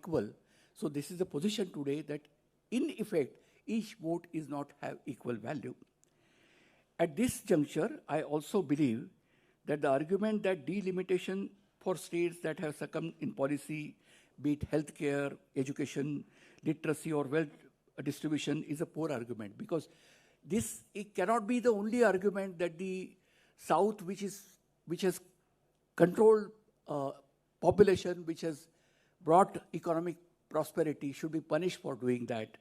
equal. So this is the position today that in effect, each vote is not have equal value. At this juncture, I also believe that the argument that delimitation for states that have succumbed in policy, be it healthcare, education, literacy, or wealth distribution, is a poor argument, because it cannot be the only argument that the South, which has controlled population, which has brought economic prosperity, should be punished for doing that.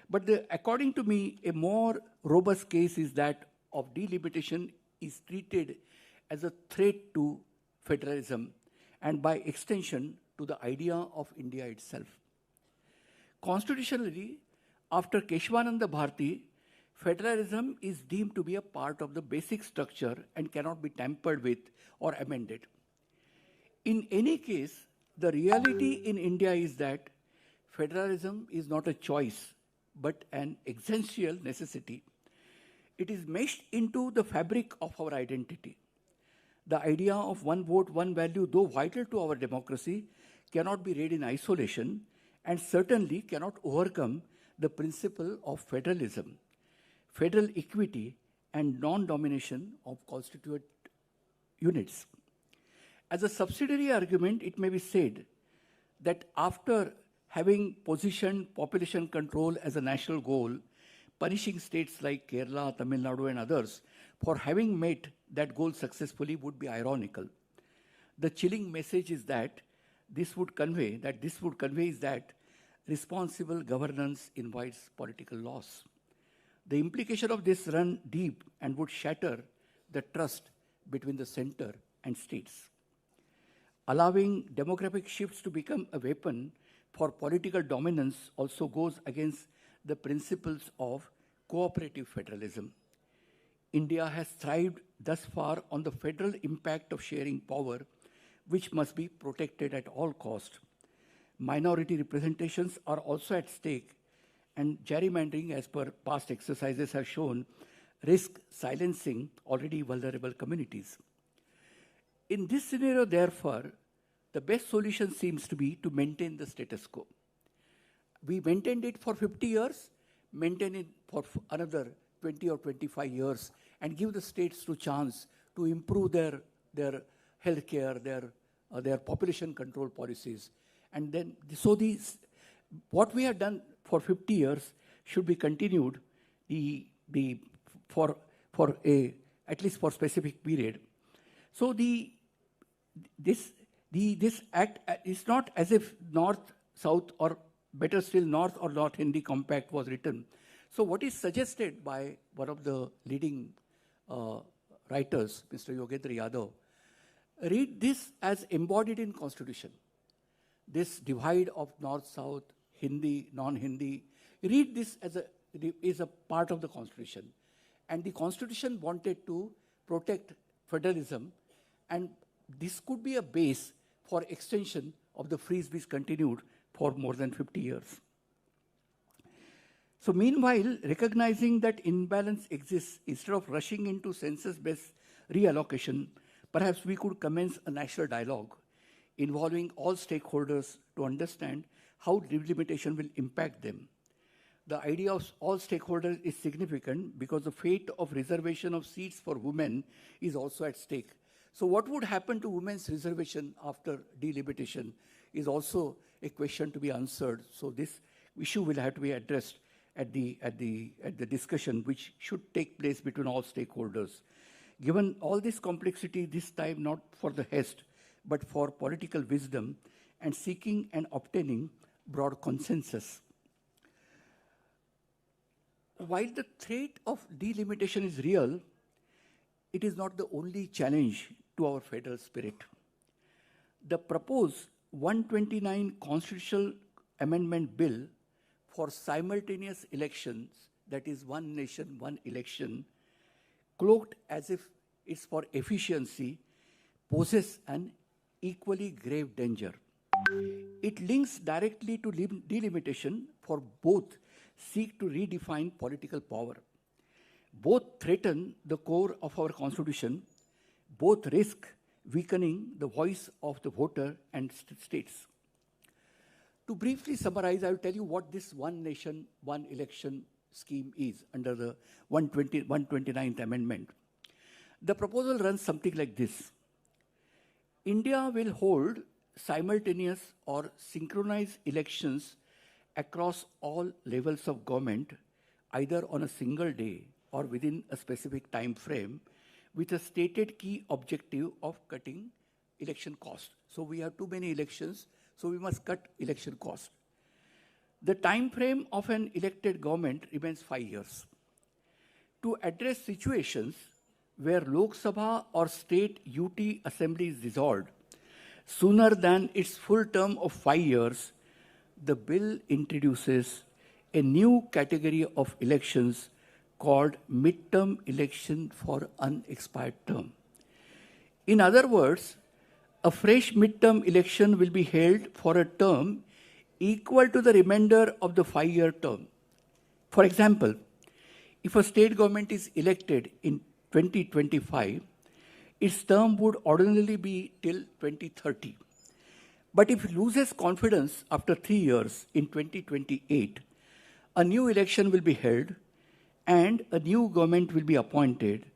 But according to me, a more robust case is that of delimitation is treated as a threat to federalism and by extension to the idea of India itself. Constitutionally, after Keshwananda Bharati, federalism is deemed to be a part of the basic structure and cannot be tampered with or amended. In any case, the reality in India is that federalism is not a choice, but an essential necessity. It is meshed into the fabric of our identity. The idea of one vote, one value, though vital to our democracy, cannot be read in isolation and certainly cannot overcome the principle of federalism, federal equity, and non-domination of constituent units. As a subsidiary argument, it may be said that after having positioned population control as a national goal, punishing states like Kerala, Tamil Nadu, and others for having met that goal successfully would be ironical. The chilling message is that this would convey is that responsible governance invites political loss. The implication of this run deep and would shatter the trust between the center and states. Allowing demographic shifts to become a weapon for political dominance also goes against the principles of cooperative federalism. India has thrived thus far on the federal impact of sharing power, which must be protected at all costs. Minority representations are also at stake, and gerrymandering, as per past exercises have shown, risk silencing already vulnerable communities. In this scenario, therefore, the best solution seems to be to maintain the status quo. We maintained it for 50 years, maintain it for another 20 or 25 years, and give the states a chance to improve their healthcare, their population control policies. And then, so what we have done for 50 years should be continued at least for specific period. So this act is not as if North, South, or better still North or North Hindi Compact was written. So what is suggested by one of the leading writers, Mr. Yogendra Yadav, read this as embodied in Constitution. This divide of North, South, Hindi, non-Hindi, read this as is a part of the Constitution. And the Constitution wanted to protect federalism, and this could be a base for extension of the free speech continued for more than 50 years. So meanwhile, recognizing that imbalance exists, instead of rushing into census-based reallocation, perhaps we could commence a national dialogue involving all stakeholders to understand how delimitation will impact them. The idea of all stakeholders is significant because the fate of reservation of seats for women is also at stake. So what would happen to women's reservation after delimitation is also a question to be answered. So this issue will have to be addressed at the discussion, which should take place between all stakeholders. Given all this complexity, this time not for the haste, but for political wisdom and seeking and obtaining broad consensus. While the threat of delimitation is real, it is not the only challenge to our federal spirit. The proposed 129 Constitutional Amendment Bill for simultaneous elections, that is one nation, one election, cloaked as if it's for efficiency, poses an equally grave danger. It links directly to delimitation, for both seek to redefine political power. Both threaten the core of our Constitution. Both risk weakening the voice of the voter and states. To briefly summarize, I will tell you what this one nation, one election scheme is under the 129th Amendment. The proposal runs something like this. India will hold simultaneous or synchronized elections across all levels of government, either on a single day or within a specific time frame, with a stated key objective of cutting election cost. So we have too many elections, so we must cut election cost. The time frame of an elected government remains 5 years. To address situations where Lok Sabha or state UT assembly is dissolved sooner than its full term of 5 years, the bill introduces a new category of elections called midterm election for unexpired term. In other words, a fresh midterm election will be held for a term equal to the remainder of the 5-year term. For example, if a state government is elected in 2025, its term would ordinarily be till 2030. But if it loses confidence after 3 years in 2028, a new election will be held and a new government will be appointed,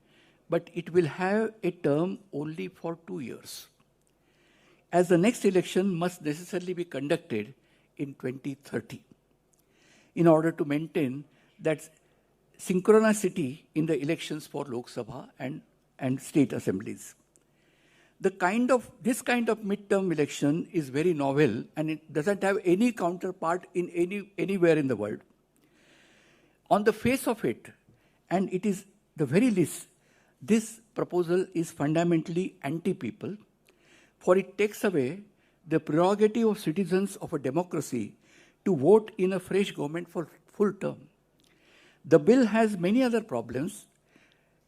but it will have a term only for 2 years, as the next election must necessarily be conducted in 2030 in order to maintain that synchronicity in the elections for Lok Sabha and state assemblies. This kind of midterm election is very novel and it doesn't have any counterpart in anywhere in the world. On the face of it, and it is the very least, this proposal is fundamentally anti-people, for it takes away the prerogative of citizens of a democracy to vote in a fresh government for full term. The bill has many other problems,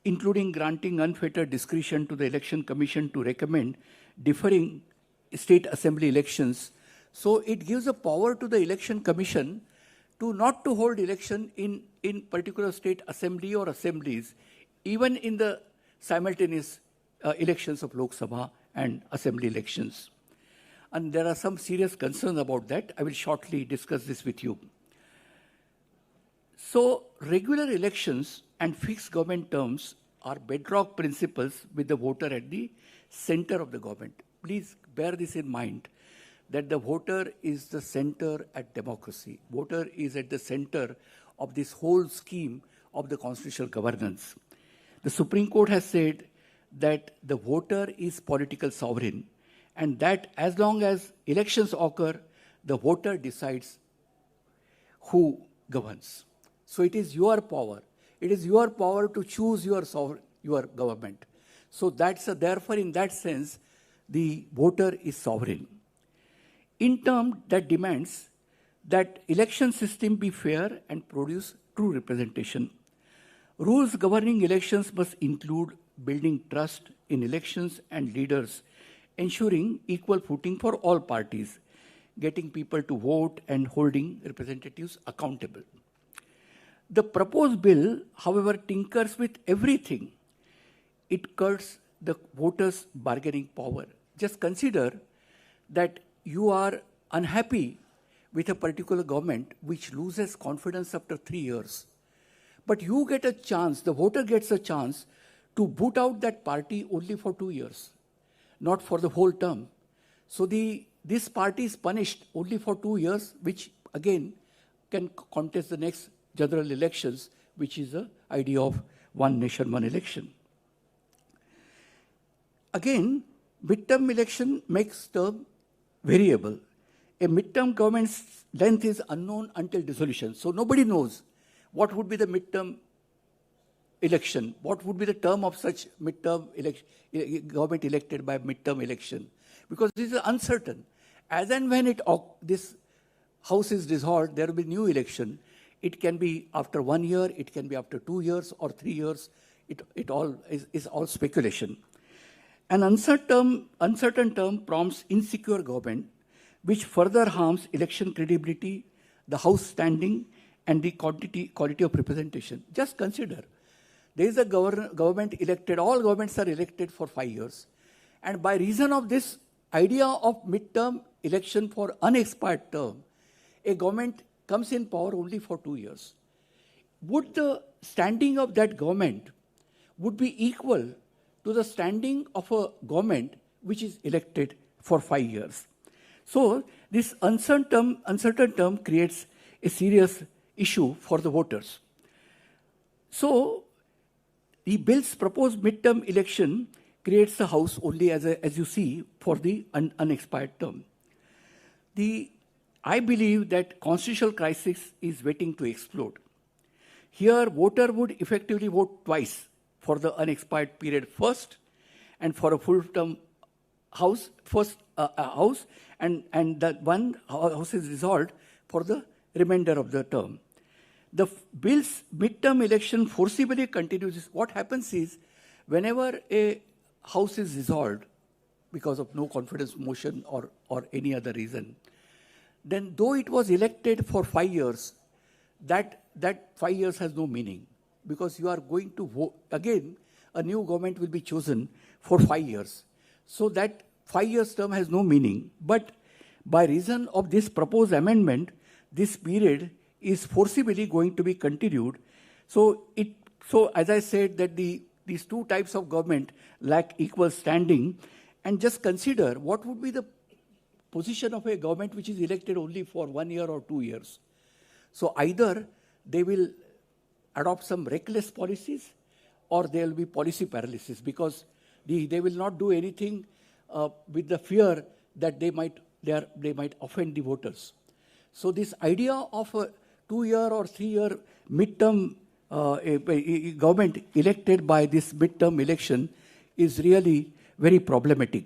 including granting unfettered discretion to the Election Commission to recommend deferring state assembly elections. So it gives a power to the Election Commission to not to hold election in particular state assembly or assemblies, even in the simultaneous elections of Lok Sabha and assembly elections. And there are some serious concerns about that. I will shortly discuss this with you. So regular elections and fixed government terms are bedrock principles with the voter at the center of the government. Please bear this in mind, that the voter is the center at democracy. Voter is at the center of this whole scheme of the constitutional governance. The Supreme Court has said that the voter is political sovereign, and that as long as elections occur, the voter decides who governs. So it is your power. It is your power to choose your government. So therefore, in that sense, the voter is sovereign. In term that demands that election system be fair and produce true representation. Rules governing elections must include building trust in elections and leaders, ensuring equal footing for all parties, getting people to vote and holding representatives accountable. The proposed bill, however, tinkers with everything. It cuts the voters' bargaining power. Just consider that you are unhappy with a particular government which loses confidence after 3 years. But you get a chance, the voter gets a chance to boot out that party only for 2 years, not for the whole term. So this party is punished only for 2 years, which again can contest the next general elections, which is the idea of one nation, one election. Again, midterm election makes term variable. A midterm government's length is unknown until dissolution. So nobody knows what would be the midterm election, what would be the term of such midterm government elected by midterm election, because this is uncertain. As and when this house is dissolved, there will be new election. It can be after 1 year, it can be after 2 years or 3 years. It all is all speculation. An uncertain term prompts insecure government, which further harms election credibility, the house standing, and the quality of representation. Just consider, there is a government elected, all governments are elected for 5 years. And by reason of this idea of midterm election for unexpired term, a government comes in power only for 2 years, would the standing of that government would be equal to the standing of a government which is elected for 5 years? So this uncertain term creates a serious issue for the voters. So the bill's proposed midterm election creates the House only, as you see, for the unexpired term. I believe that constitutional crisis is waiting to explode. Here, voter would effectively vote twice for the unexpired period first, and for a full-term House, House, and that one House is dissolved for the remainder of the term. The bill's midterm election forcibly continues. What happens is, whenever a House is dissolved because of no confidence motion or any other reason, then though it was elected for 5 years, that 5 years has no meaning, because you are going to vote again. A new government will be chosen for 5 years, so that 5 years term has no meaning. But by reason of this proposed amendment, this period is forcibly going to be continued. So as I said, that these two types of government lack equal standing. And just consider what would be the position of a government which is elected only for 1 year or 2 years. So either they will adopt some reckless policies, or there will be policy paralysis, because they will not do anything with the fear that they might offend the voters. So this idea of a 2-year or 3-year midterm a government elected by this midterm election is really very problematic.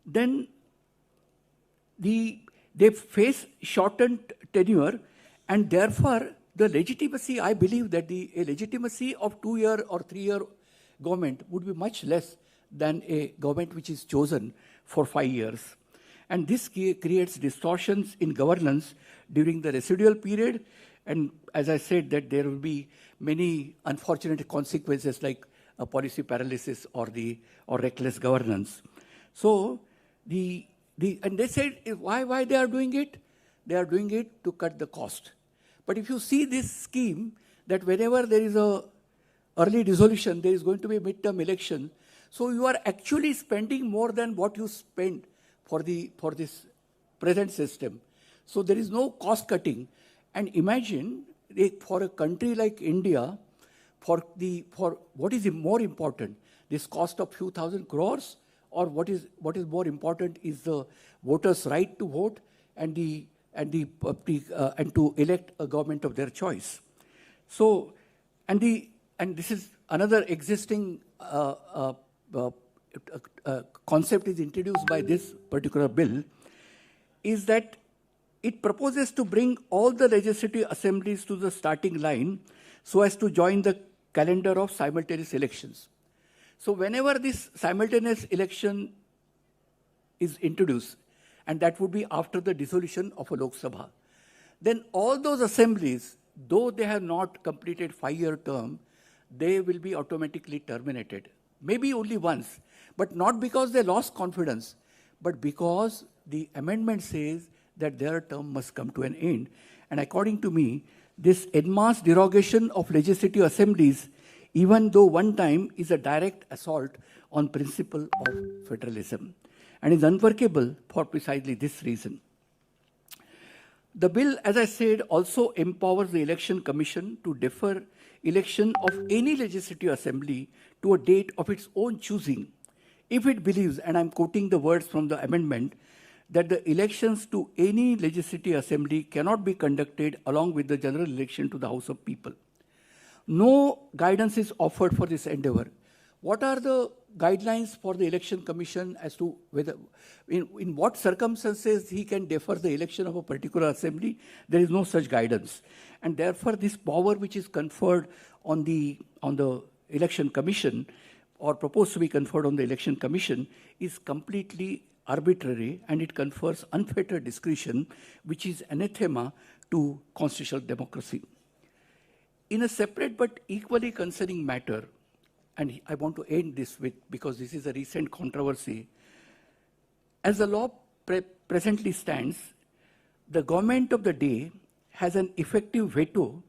Then they face shortened tenure, and therefore the legitimacy, I believe that a legitimacy of 2-year or 3-year government would be much less than a government which is chosen for 5 years. And this creates distortions in governance during the residual period. And as I said, that there will be many unfortunate consequences like a policy paralysis or reckless governance. So and they said why they are doing it? They are doing it to cut the cost. But if you see this scheme, that whenever there is a early dissolution, there is going to be a midterm election. So you are actually spending more than what you spend for this present system. So there is no cost cutting. And imagine for a country like India, for what is more important, this cost of few thousand crores, or what is more important is the voters' right to vote and to elect a government of their choice. So and this is another existing concept is introduced by this particular bill, is that it proposes to bring all the legislative assemblies to the starting line so as to join the calendar of simultaneous elections. So whenever this simultaneous election is introduced, and that would be after the dissolution of a Lok Sabha, then all those assemblies, though they have not completed 5-year term, they will be automatically terminated. Maybe only once, but not because they lost confidence, but because the amendment says that their term must come to an end. And according to me, this en masse derogation of legislative assemblies, even though one time, is a direct assault on principle of federalism, and is unworkable for precisely this reason. The bill, as I said, also empowers the Election Commission to defer election of any legislative assembly to a date of its own choosing, if it believes, and I'm quoting the words from the amendment, that the elections to any legislative assembly cannot be conducted along with the general election to the House of People. No guidance is offered for this endeavor. What are the guidelines for the Election Commission as to whether, in what circumstances he can defer the election of a particular assembly? There is no such guidance. And therefore, this power which is conferred on the Election Commission, or proposed to be conferred on the Election Commission, is completely arbitrary, and it confers unfettered discretion, which is anathema to constitutional democracy. In a separate but equally concerning matter, and I want to end this with, because this is a recent controversy, as the law presently stands, the government of the day has an effective veto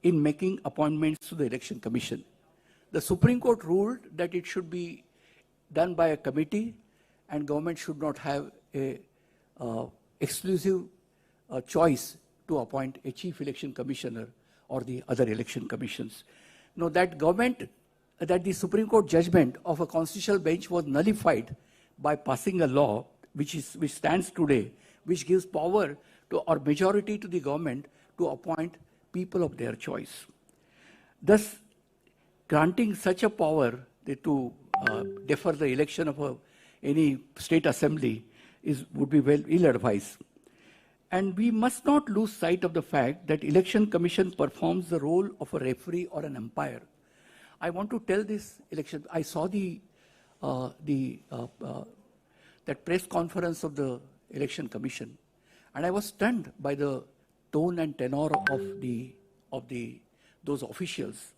in making appointments to the Election Commission. The Supreme Court ruled that it should be done by a committee and government should not have a exclusive choice to appoint a chief election commissioner or the other election commissions. Now that the Supreme Court judgment of a constitutional bench was nullified by passing a law which stands today, which gives power to or majority to the government to appoint people of their choice. Thus, granting such a power to defer the election of any state assembly would be ill-advised. And we must not lose sight of the fact that Election Commission performs the role of a referee or an umpire. I want to tell this election. I saw that press conference of the Election Commission, and I was stunned by the tone and tenor of those officials.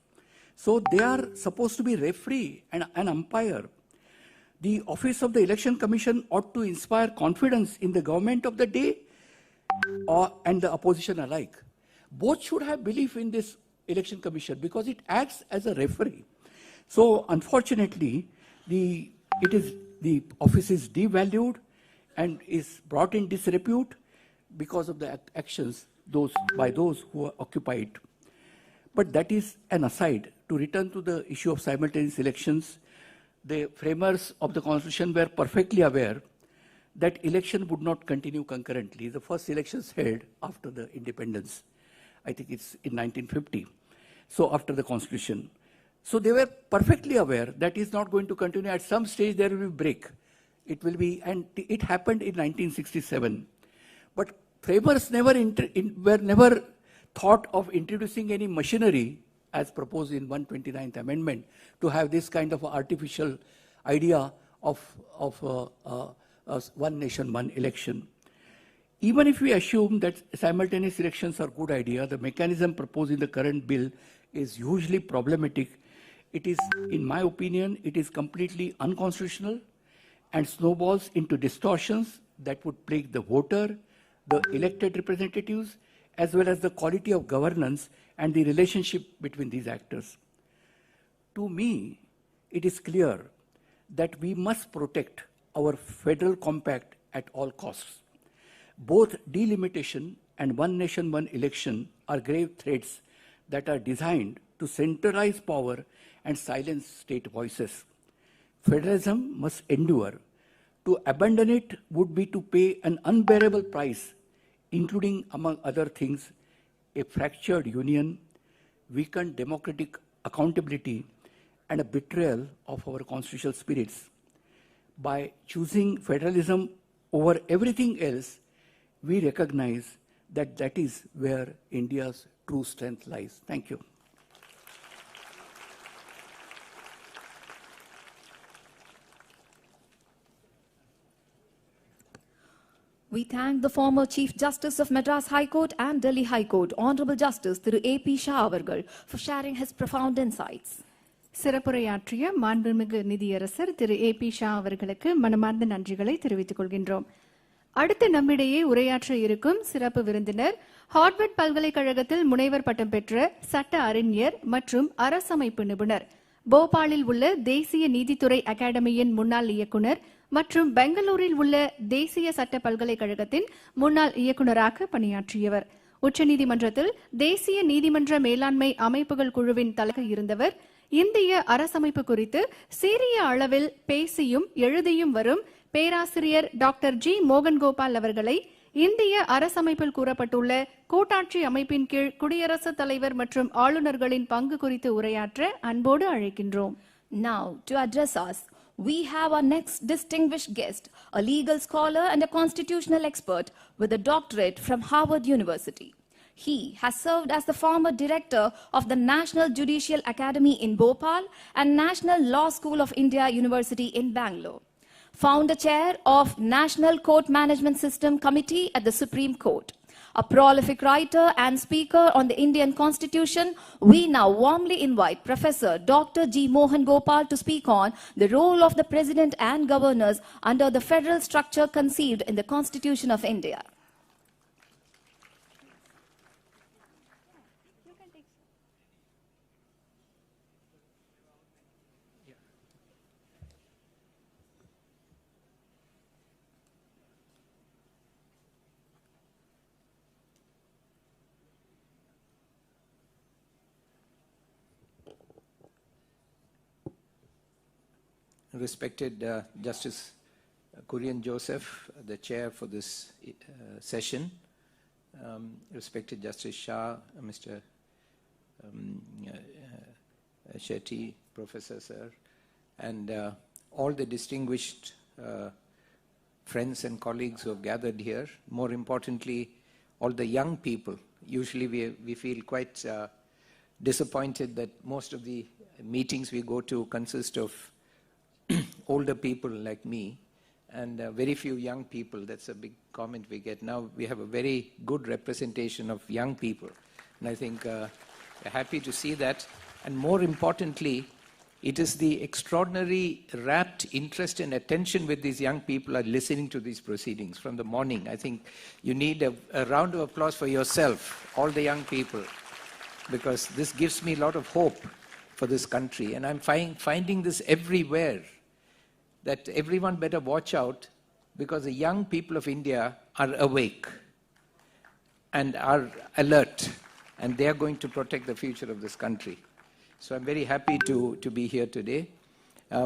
So they are supposed to be referee and an umpire. The office of the Election Commission ought to inspire confidence in the government of the day and the opposition alike. Both should have belief in this Election Commission because it acts as a referee. So unfortunately, the office is devalued and is brought in disrepute because of the actions by those who occupy it. But that is an aside. To return to the issue of simultaneous elections, the framers of the Constitution were perfectly aware that election would not continue concurrently. The first elections held after the independence, I think it's in 1950, so after the Constitution. So they were perfectly aware that is not going to continue. At some stage there will be a break. It will be, and it happened in 1967. But framers were never thought of introducing any machinery as proposed in 129th Amendment to have this kind of artificial idea of one nation, one election. Even if we assume that simultaneous elections are a good idea, the mechanism proposed in the current bill is hugely problematic. It is, in my opinion, it is completely unconstitutional and snowballs into distortions that would plague the voter, the elected representatives, as well as the quality of governance and the relationship between these actors. To me, it is clear that we must protect our federal compact at all costs. Both delimitation and one nation, one election are grave threats that are designed to centralize power and silence state voices. Federalism must endure. To abandon it would be to pay an unbearable price, including, among other things, a fractured union, weakened democratic accountability, and a betrayal of our constitutional spirits. By choosing federalism over everything else, we recognize that that is where India's true strength lies. Thank you. We thank the former Chief Justice of Madras High Court and Delhi High Court, Honorable Justice Thiru A.P. Shah avargal, for sharing his profound insights. சிறப்புரையாற்றிய மாண்புமிகு நிதியரசர் திரு A.P. Shah அவர்களுக்கு மனமார்ந்த நன்றிகளை தெரிவித்துக் கொள்கின்றோம். அடுத்து நம்மிடையே உரையாற்ற இருக்கும் சிறப்பு விருந்தினர் ஹார்வர்ட் பல்கலைக்கழகத்தில் முனைவர் பட்டம் பெற்ற சட்ட அறிஞர் மற்றும் அரசமைப்பு நிபுணர், போபாலில் உள்ள தேசிய நீதித்துறை அகாடமியின் முன்னாள் இயக்குனர் மற்றும் பெங்களூரில் உள்ள தேசிய சட்ட பல்கலைக்கழகத்தின் முன்னாள் இயக்குநராக பணியாற்றியவர். உச்சநீதிமன்றத்தில் தேசிய நீதிமன்ற மேலாண்மை அமைப்புகள் குழுவின் தலைவராக இருந்தவர். இந்திய அரசமைப்பு குறித்து சீரிய அளவில் பேசியும் எழுதியும் வரும் பேராசிரியர் டாக்டர் ஜி மோகன் கோபால் அவர்களை இந்திய அரசமைப்பில் கூறப்பட்டுள்ள கூட்டாட்சி அமைப்பின் கீழ் குடியரசுத் தலைவர் மற்றும் ஆளுநர்களின் பங்கு குறித்து உரையாற்ற அன்போடு அழைக்கின்றோம். Now, to address us, we have our next distinguished guest, a legal scholar and a constitutional expert with a doctorate from Harvard University. He has served as the former director of the National Judicial Academy in Bhopal and National Law School of India University in Bangalore. Founder chair of National Court Management System Committee at the Supreme Court. A prolific writer and speaker on the Indian Constitution, we now warmly invite Professor Dr. G. Mohan Gopal to speak on the role of the President and governors under the federal structure conceived in the Constitution of India. respected Justice Kurian Joseph, the chair for this session, respected Justice Shah, Mr. Shetty, Professor Sir, and all the distinguished friends and colleagues who have gathered here. More importantly, all the young people. Usually we feel quite disappointed that most of the meetings we go to consist of older people like me and very few young people. That's a big comment we get. Now we have a very good representation of young people. And I think we're happy to see that. And more importantly, it is the extraordinary rapt interest and attention with these young people are listening to these proceedings from the morning. I think you need a round of applause for yourself, all the young people, because this gives me a lot of hope for this country. And I'm finding this everywhere, that everyone better watch out, because the young people of India are awake and are alert, and they are going to protect the future of this country. So I'm very happy to be here today.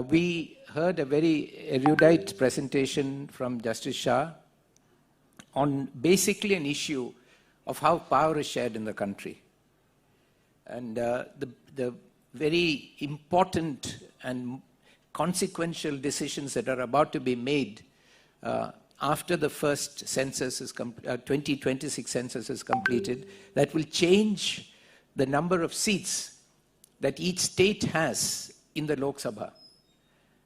We heard a very erudite presentation from Justice Shah on basically an issue of how power is shared in the country. And the very important and consequential decisions that are about to be made after the first census is 2026 census is completed, that will change the number of seats that each state has in the Lok Sabha.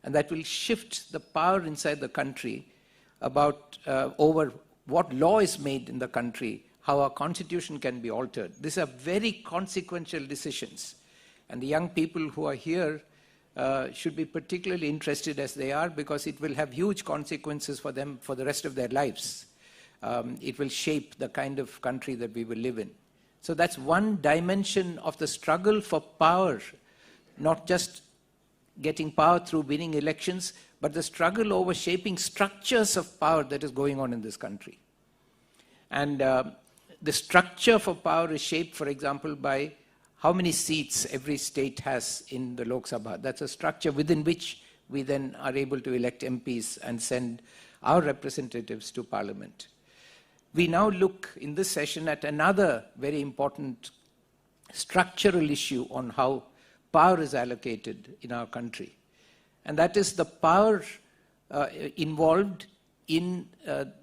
And that will shift the power inside the country about over what law is made in the country, how our constitution can be altered. These are very consequential decisions. And the young people who are here should be particularly interested as they are, because it will have huge consequences for them for the rest of their lives. It will shape the kind of country that we will live in. So that's one dimension of the struggle for power, not just getting power through winning elections, but the struggle over shaping structures of power that is going on in this country. And the structure for power is shaped, for example, by how many seats every state has in the Lok Sabha. That's a structure within which we then are able to elect MPs and send our representatives to Parliament. We now look in this session at another very important structural issue on how power is allocated in our country. And that is the power involved in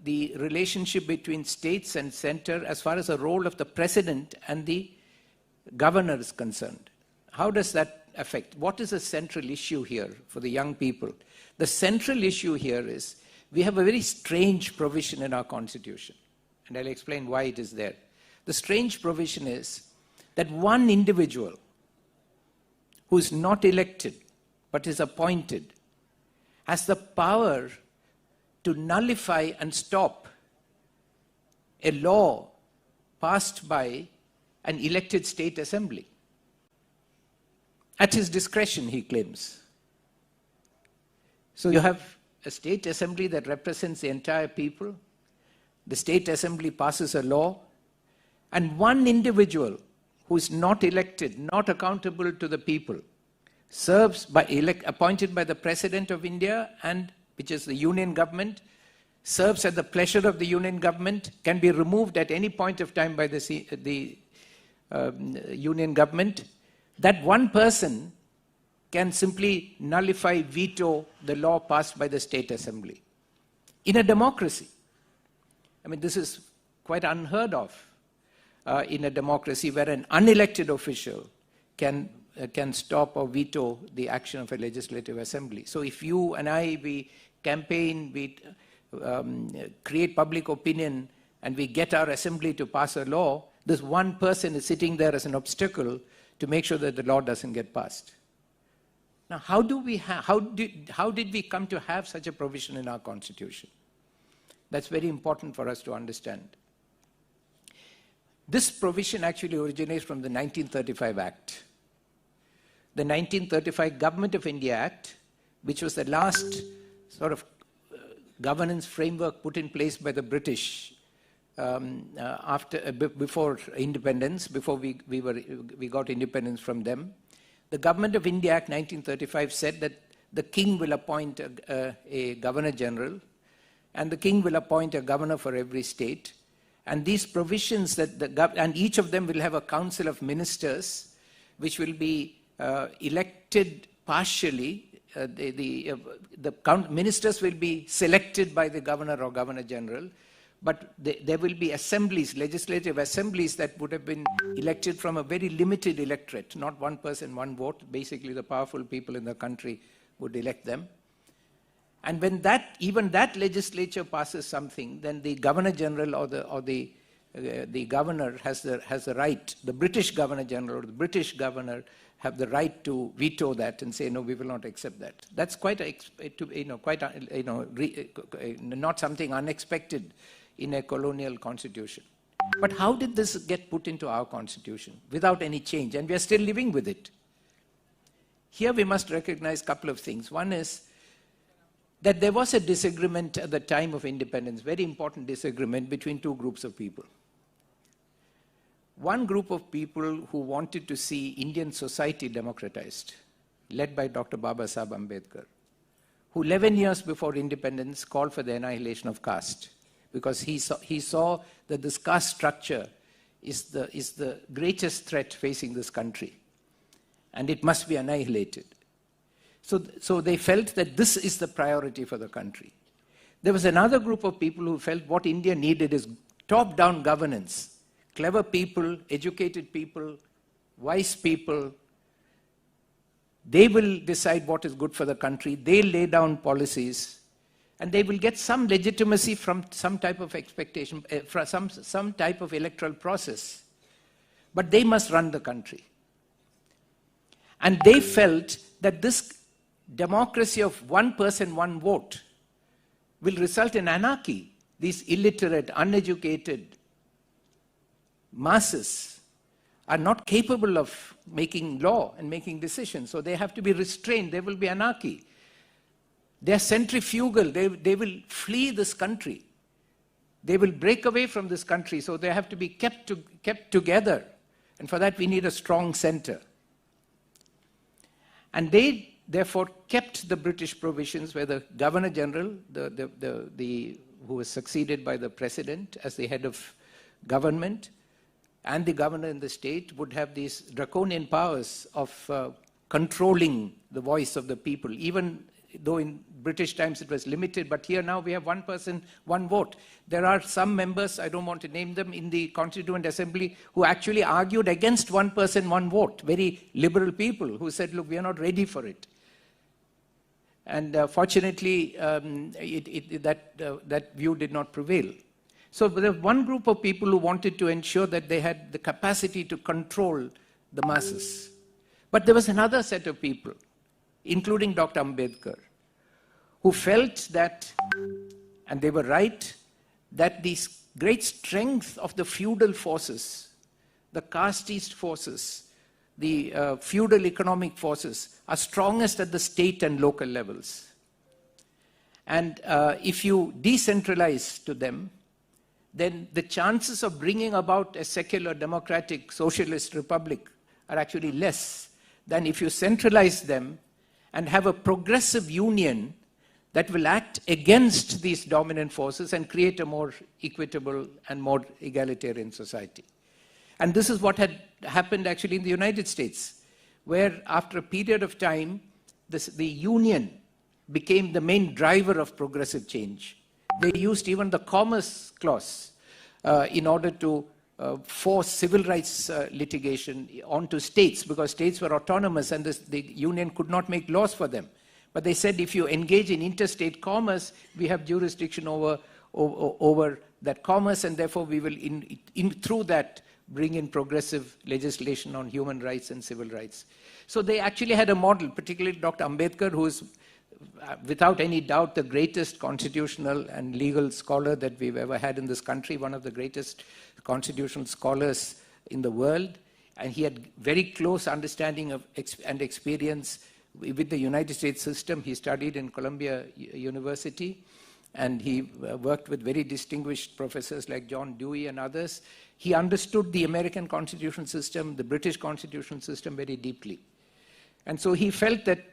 the relationship between states and center as far as the role of the president and the governor is concerned. How does that affect? What is the central issue here for the young people? The central issue here is we have a very strange provision in our constitution. And I'll explain why it is there. The strange provision is that one individual who is not elected but is appointed has the power to nullify and stop a law passed by an elected state assembly. At his discretion, he claims. So you have a state assembly that represents the entire people. The state assembly passes a law, and one individual who is not elected, not accountable to the people, serves by appointed by the President of India, and which is the union government, serves at the pleasure of the union government, can be removed at any point of time by the union government. That one person can simply nullify, veto the law passed by the state assembly. In a democracy, I mean, this is quite unheard of in a democracy where an unelected official can stop or veto the action of a legislative assembly. So if you and I, we campaign, we create public opinion, and we get our assembly to pass a law, this one person is sitting there as an obstacle to make sure that the law doesn't get passed. Now, how did we come to have such a provision in our constitution? That's very important for us to understand. This provision actually originates from the 1935 Act. The 1935 Government of India Act, which was the last sort of governance framework put in place by the British before independence, before we got independence from them. The Government of India Act 1935 said that the king will appoint a governor general, and the king will appoint a governor for every state. And these provisions and each of them will have a council of ministers, which will be elected partially. Ministers will be selected by the governor or governor general, but there will be assemblies, legislative assemblies that would have been elected from a very limited electorate, not one person, one vote. Basically, the powerful people in the country would elect them. And when even that legislature passes something, then the governor general or the governor has the right. The British governor general or the British governor have the right to veto that and say, no, we will not accept that. That's not something unexpected in a colonial constitution. But how did this get put into our constitution without any change? And we are still living with it. Here we must recognize a couple of things. One is that there was a disagreement at the time of independence, very important disagreement between two groups of people. One group of people who wanted to see Indian society democratized, led by Dr. Babasaheb Ambedkar, who 11 years before independence called for the annihilation of caste, because he saw that this caste structure is the greatest threat facing this country, and it must be annihilated. So they felt that this is the priority for the country. There was another group of people who felt what India needed is top-down governance. Clever people, educated people, wise people, they will decide what is good for the country. They lay down policies, and they will get some legitimacy from some type of expectation, from some type of electoral process. But they must run the country. And they felt that this democracy of one person, one vote will result in anarchy. These illiterate, uneducated masses are not capable of making law and making decisions, so they have to be restrained. There will be anarchy. They are centrifugal. They will flee this country. They will break away from this country, so they have to be kept together. And for that we need a strong center. And they therefore kept the British provisions where the Governor General, who was succeeded by the President as the head of government, and the governor in the state would have these draconian powers of controlling the voice of the people, even though in British times it was limited, but here now we have one person, one vote. There are some members, I don't want to name them, in the Constituent Assembly who actually argued against one person, one vote. Very liberal people who said, look, we are not ready for it. And fortunately, that view did not prevail. So there was one group of people who wanted to ensure that they had the capacity to control the masses. But there was another set of people, including Dr. Ambedkar, who felt that, and they were right, that the great strength of the feudal forces, the casteist forces, the feudal economic forces are strongest at the state and local levels. And if you decentralize to them, then the chances of bringing about a secular, democratic, socialist republic are actually less than if you centralize them and have a progressive union that will act against these dominant forces and create a more equitable and more egalitarian society. And this is what had happened actually in the United States, where after a period of time, the union became the main driver of progressive change. They used even the Commerce Clause in order to force civil rights litigation onto states, because states were autonomous and the union could not make laws for them. But they said if you engage in interstate commerce, we have jurisdiction over that commerce, and therefore we will, through that, bring in progressive legislation on human rights and civil rights. So they actually had a model, particularly Dr. Ambedkar, who is without any doubt the greatest constitutional and legal scholar that we've ever had in this country, one of the greatest constitutional scholars in the world, and he had very close understanding of and experience with the United States system. He studied in Columbia University, and he worked with very distinguished professors like John Dewey and others. He understood the American constitutional system, the British constitutional system very deeply. And so he felt that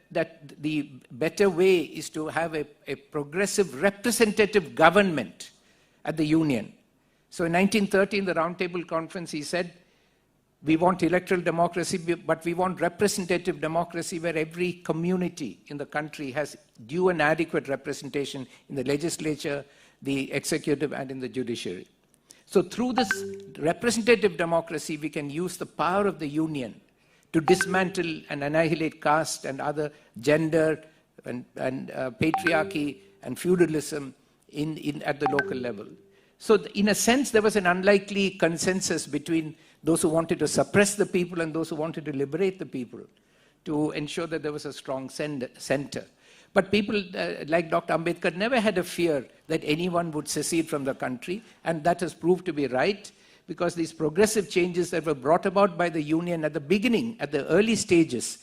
the better way is to have a progressive representative government at the Union. So in 1930, in the Roundtable Conference, he said, we want electoral democracy, but we want representative democracy where every community in the country has due and adequate representation in the legislature, the executive, and in the judiciary. So through this representative democracy, we can use the power of the Union to dismantle and annihilate caste and other gender and patriarchy and feudalism at the local level. So in a sense, there was an unlikely consensus between those who wanted to suppress the people and those who wanted to liberate the people to ensure that there was a strong center. But people like Dr. Ambedkar never had a fear that anyone would secede from the country, and that has proved to be right, because these progressive changes that were brought about by the Union at the beginning, at the early stages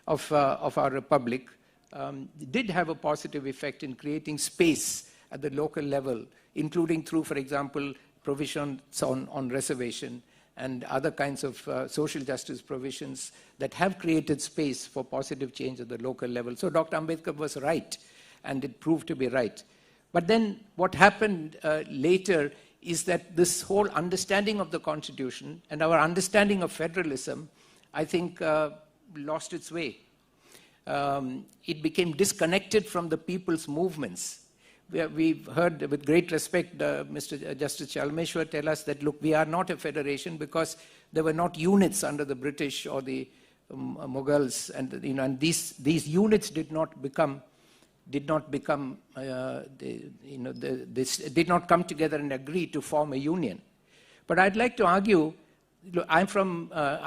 of our republic, did have a positive effect in creating space at the local level, including through, for example, provisions on reservation and other kinds of social justice provisions that have created space for positive change at the local level. So Dr. Ambedkar was right, and it proved to be right. But then what happened later is that this whole understanding of the Constitution and our understanding of federalism, I think, lost its way. It became disconnected from the people's movements. We've heard with great respect Mr. Justice Chalmeshwar tell us that, look, we are not a federation because there were not units under the British or the Mughals, and these units did not come together and agree to form a union. But I'd like to argue, look, I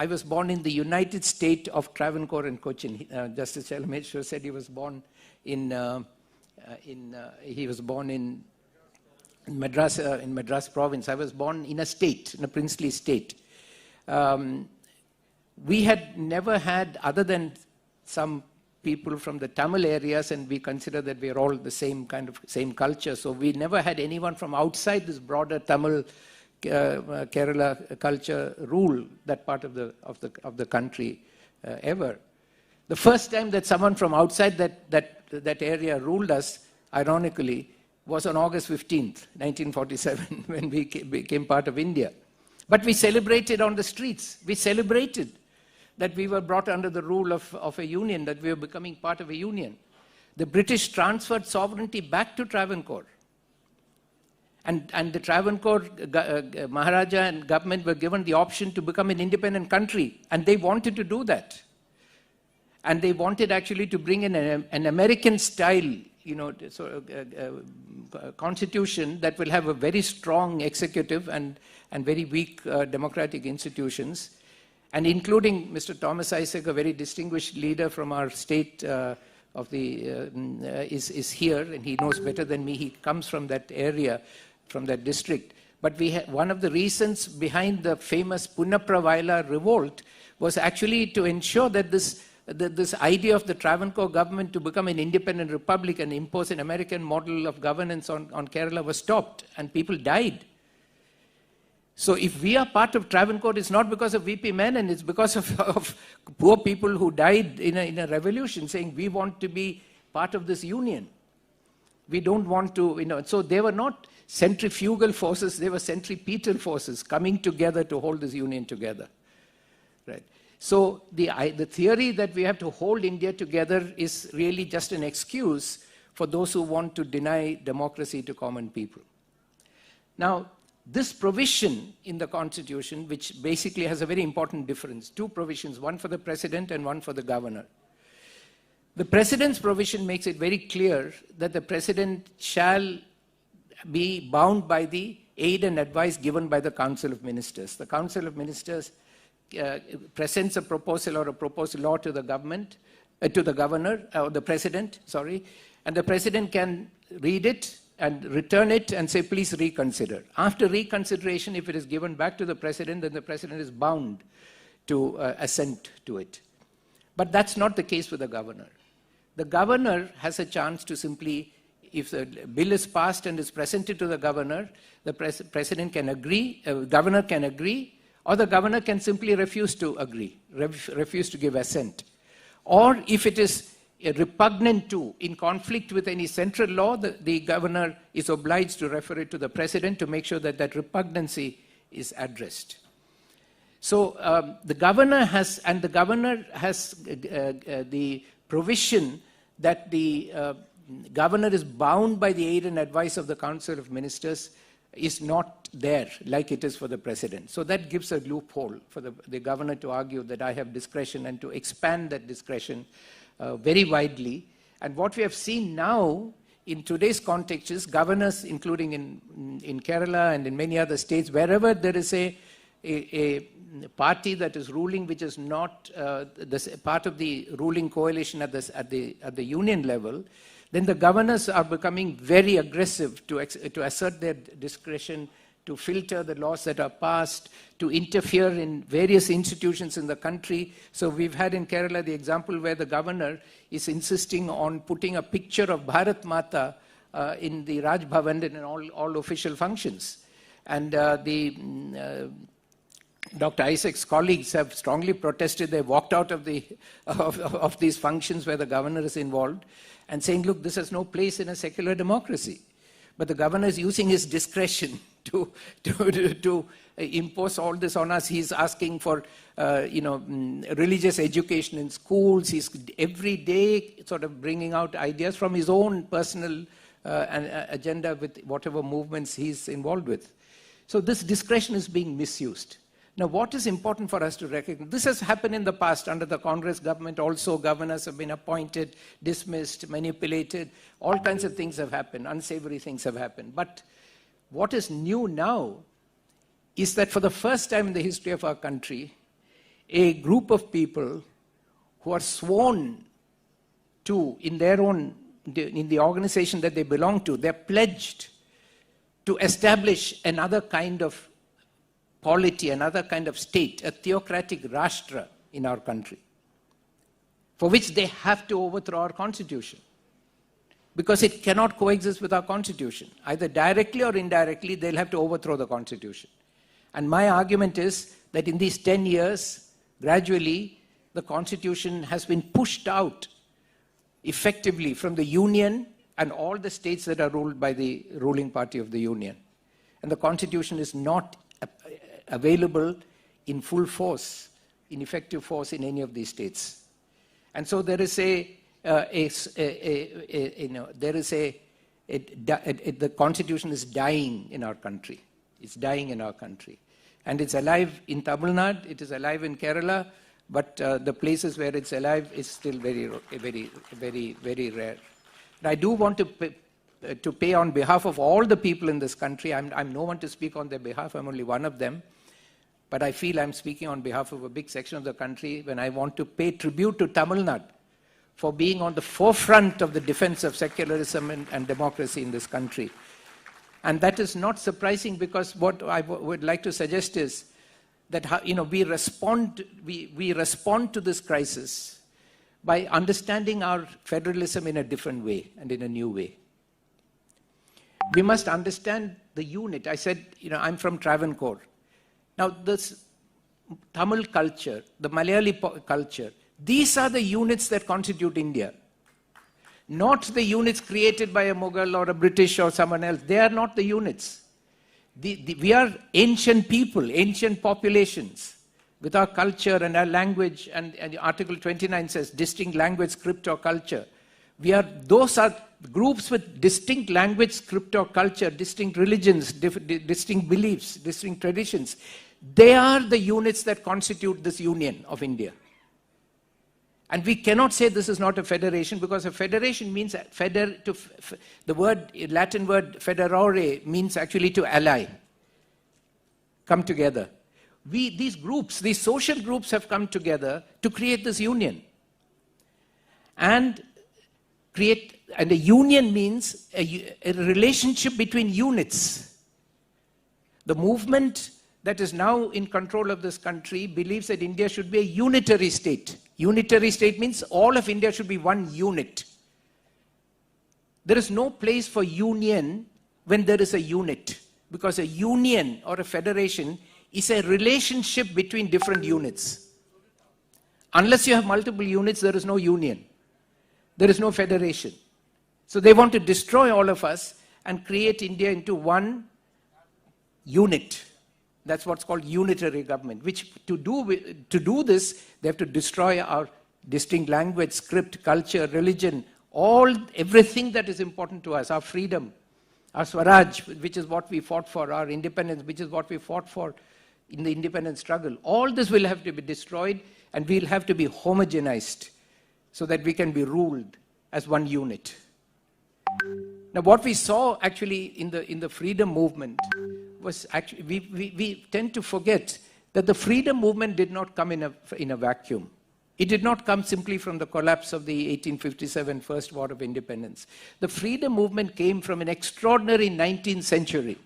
was born in the United State of Travancore and Cochin. Justice Chalmeshwar said he was born in Madras province. I was born in a state, in a princely state. We had never had, other than some people from the Tamil areas, and we consider that we are all the same culture. So we never had anyone from outside this broader Tamil Kerala culture rule that part of the country ever. The first time that someone from outside that area ruled us, ironically, was on August 15th, 1947, when we became part of India. But we celebrated on the streets. We celebrated that we were brought under the rule of a union, that we were becoming part of a union. The British transferred sovereignty back to Travancore. And the Travancore Maharaja and government were given the option to become an independent country, and they wanted to do that. And they wanted actually to bring in an American style, constitution that will have a very strong executive and very weak democratic institutions. And including Mr. Thomas Isaac, a very distinguished leader from our state is here, and he knows better than me. He comes from that area, from that district. But one of the reasons behind the famous Punapravaila revolt was actually to ensure that this idea of the Travancore government to become an independent republic and impose an American model of governance on Kerala was stopped, and people died. So if we are part of Travancore, it's not because of VP Menon, it's because of poor people who died in a revolution saying, we want to be part of this union. We don't want to, so they were not centrifugal forces, they were centripetal forces coming together to hold this union together. Right. So the theory that we have to hold India together is really just an excuse for those who want to deny democracy to common people. Now, this provision in the Constitution, which basically has a very important difference, two provisions, one for the president and one for the governor. The president's provision makes it very clear that the president shall be bound by the aid and advice given by the Council of Ministers. The Council of Ministers presents a proposal or a proposed law to the government, to the governor, or the president, sorry, and the president can read it and return it and say, please reconsider. After reconsideration, if it is given back to the president, then the president is bound to assent to it. But that's not the case with the governor. The governor has a chance to simply, if the bill is passed and is presented to the governor, the president can agree, governor can agree, or the governor can simply refuse to agree, refuse to give assent. or if it is repugnant to, in conflict with any central law, the governor is obliged to refer it to the president to make sure that that repugnancy is addressed. So the governor has the provision that the governor is bound by the aid and advice of the Council of Ministers is not there like it is for the president. So that gives a loophole for the governor to argue that I have discretion and to expand that discretion very widely. And what we have seen now in today's context is governors, including in Kerala and in many other states, wherever there is a party that is ruling which is not part of the ruling coalition at the union level, then the governors are becoming very aggressive to assert their discretion, to filter the laws that are passed, to interfere in various institutions in the country. So we've had in Kerala the example where the governor is insisting on putting a picture of Bharat Mata in the Raj Bhavan and in all official functions. And Dr. Isaac's colleagues have strongly protested. They walked out of these functions where the governor is involved and saying, look, this has no place in a secular democracy. But the governor is using his discretion to impose all this on us. He's asking for religious education in schools. He's every day sort of bringing out ideas from his own personal agenda with whatever movements he's involved with. So this discretion is being misused. Now, what is important for us to recognize? This has happened in the past. Under the Congress government also, governors have been appointed, dismissed, manipulated. All kinds of things have happened. Unsavory things have happened. But what is new now is that for the first time in the history of our country, a group of people who are sworn to, in the organization that they belong to, they're pledged to establish another kind of polity, another kind of state, a theocratic rashtra in our country, for which they have to overthrow our constitution, because it cannot coexist with our constitution. Either directly or indirectly, they'll have to overthrow the constitution. And my argument is that in these 10 years, gradually, the constitution has been pushed out effectively from the union and all the states that are ruled by the ruling party of the union. And the constitution is not available in full force, in effective force in any of these states. And so there is the constitution is dying in our country. It's dying in our country. And it's alive in Tamil Nadu, it is alive in Kerala, but the places where it's alive is still very, very, very, very rare. And I do want to pay on behalf of all the people in this country. I'm no one to speak on their behalf, I'm only one of them. But I feel I'm speaking on behalf of a big section of the country when I want to pay tribute to Tamil Nadu for being on the forefront of the defense of secularism and democracy in this country. And that is not surprising, because what I would like to suggest is that we respond to this crisis by understanding our federalism in a different way and in a new way. We must understand the unit. I said, I'm from Travancore. Now, this Tamil culture, the Malayali culture, these are the units that constitute India. Not the units created by a Mughal or a British or someone else. They are not the units. We are ancient people, ancient populations, with our culture and our language. And Article 29 says distinct language, script or culture. Those are groups with distinct language, script or culture, distinct religions, distinct beliefs, distinct traditions. They are the units that constitute this union of India. And we cannot say this is not a federation, because a federation means the Latin word federare means actually to ally, come together. These groups, these social groups have come together to create this union. And a union means a relationship between units. The movement that is now in control of this country believes that India should be a unitary state. Unitary state means all of India should be one unit. There is no place for union when there is a unit, because a union or a federation is a relationship between different units. Unless you have multiple units, there is no union. There is no federation. So they want to destroy all of us and create India into one unit. That's what's called unitary government, which to do this, they have to destroy our distinct language, script, culture, religion, everything that is important to us, our freedom, our Swaraj, which is what we fought for, our independence, which is what we fought for in the independence struggle. All this will have to be destroyed, and we'll have to be homogenized so that we can be ruled as one unit. Now, what we saw actually in the freedom movement was actually, we tend to forget that the freedom movement did not come in a vacuum. It did not come simply from the collapse of the 1857 First War of Independence. The freedom movement came from an extraordinary 19th century.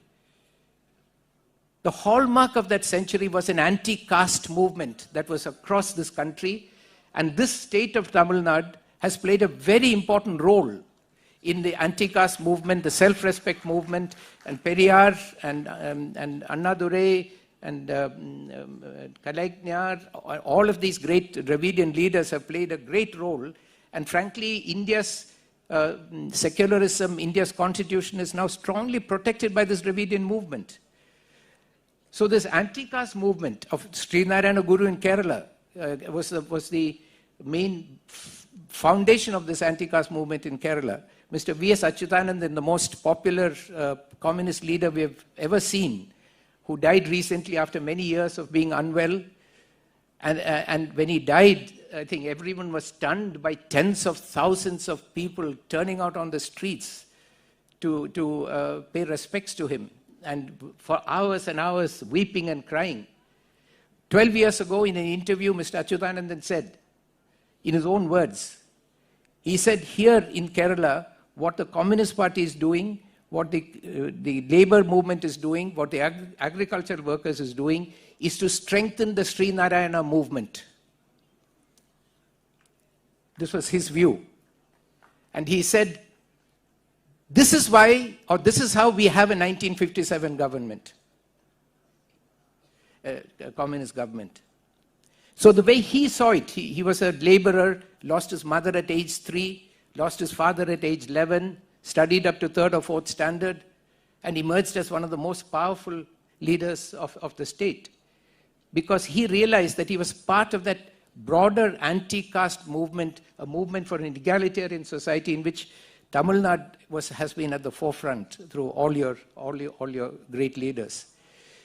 The hallmark of that century was an anti-caste movement that was across this country, and this state of Tamil Nadu has played a very important role in the anti-caste movement, the self-respect movement, and Periyar and Annadurai and Kalaignar, all of these great Dravidian leaders have played a great role. And frankly, India's secularism, India's constitution is now strongly protected by this Dravidian movement. So this anti-caste movement of Sri Narayana Guru in Kerala was the main foundation of this anti-caste movement in Kerala. Mr. V.S. Achyutanandan, the most popular communist leader we have ever seen, who died recently after many years of being unwell. And when he died, I think everyone was stunned by tens of thousands of people turning out on the streets to pay respects to him. And for hours and hours, weeping and crying. 12 years ago, in an interview, Mr. Achyutanandan said, in his own words, he said, here in Kerala, what the Communist Party is doing, what the labor movement is doing, what the agricultural workers is doing, is to strengthen the Sri Narayana movement. This was his view. And he said, this is why, or this is how we have a 1957 government, a communist government. So the way he saw it, he was a laborer, lost his mother at age 3, lost his father at age 11, studied up to 3rd or 4th standard, and emerged as one of the most powerful leaders of the state. Because he realized that he was part of that broader anti-caste movement, a movement for an egalitarian society in which Tamil Nadu has been at the forefront through all your great leaders.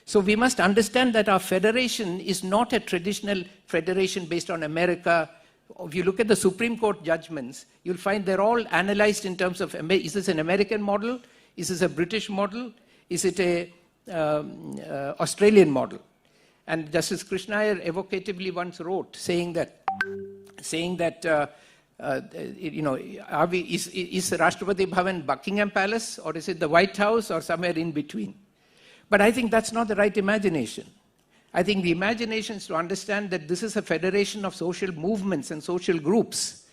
So we must understand that our federation is not a traditional federation based on America. If you look at the Supreme Court judgments, you'll find they're all analyzed in terms of, is this an American model? Is this a British model? Is it a Australian model? And Justice Krishna Iyer evocatively once wrote, saying that is Rashtrapati Bhavan Buckingham Palace, or is it the White House, or somewhere in between? But I think that's not the right imagination. I think the imagination is to understand that this is a federation of social movements and social groups,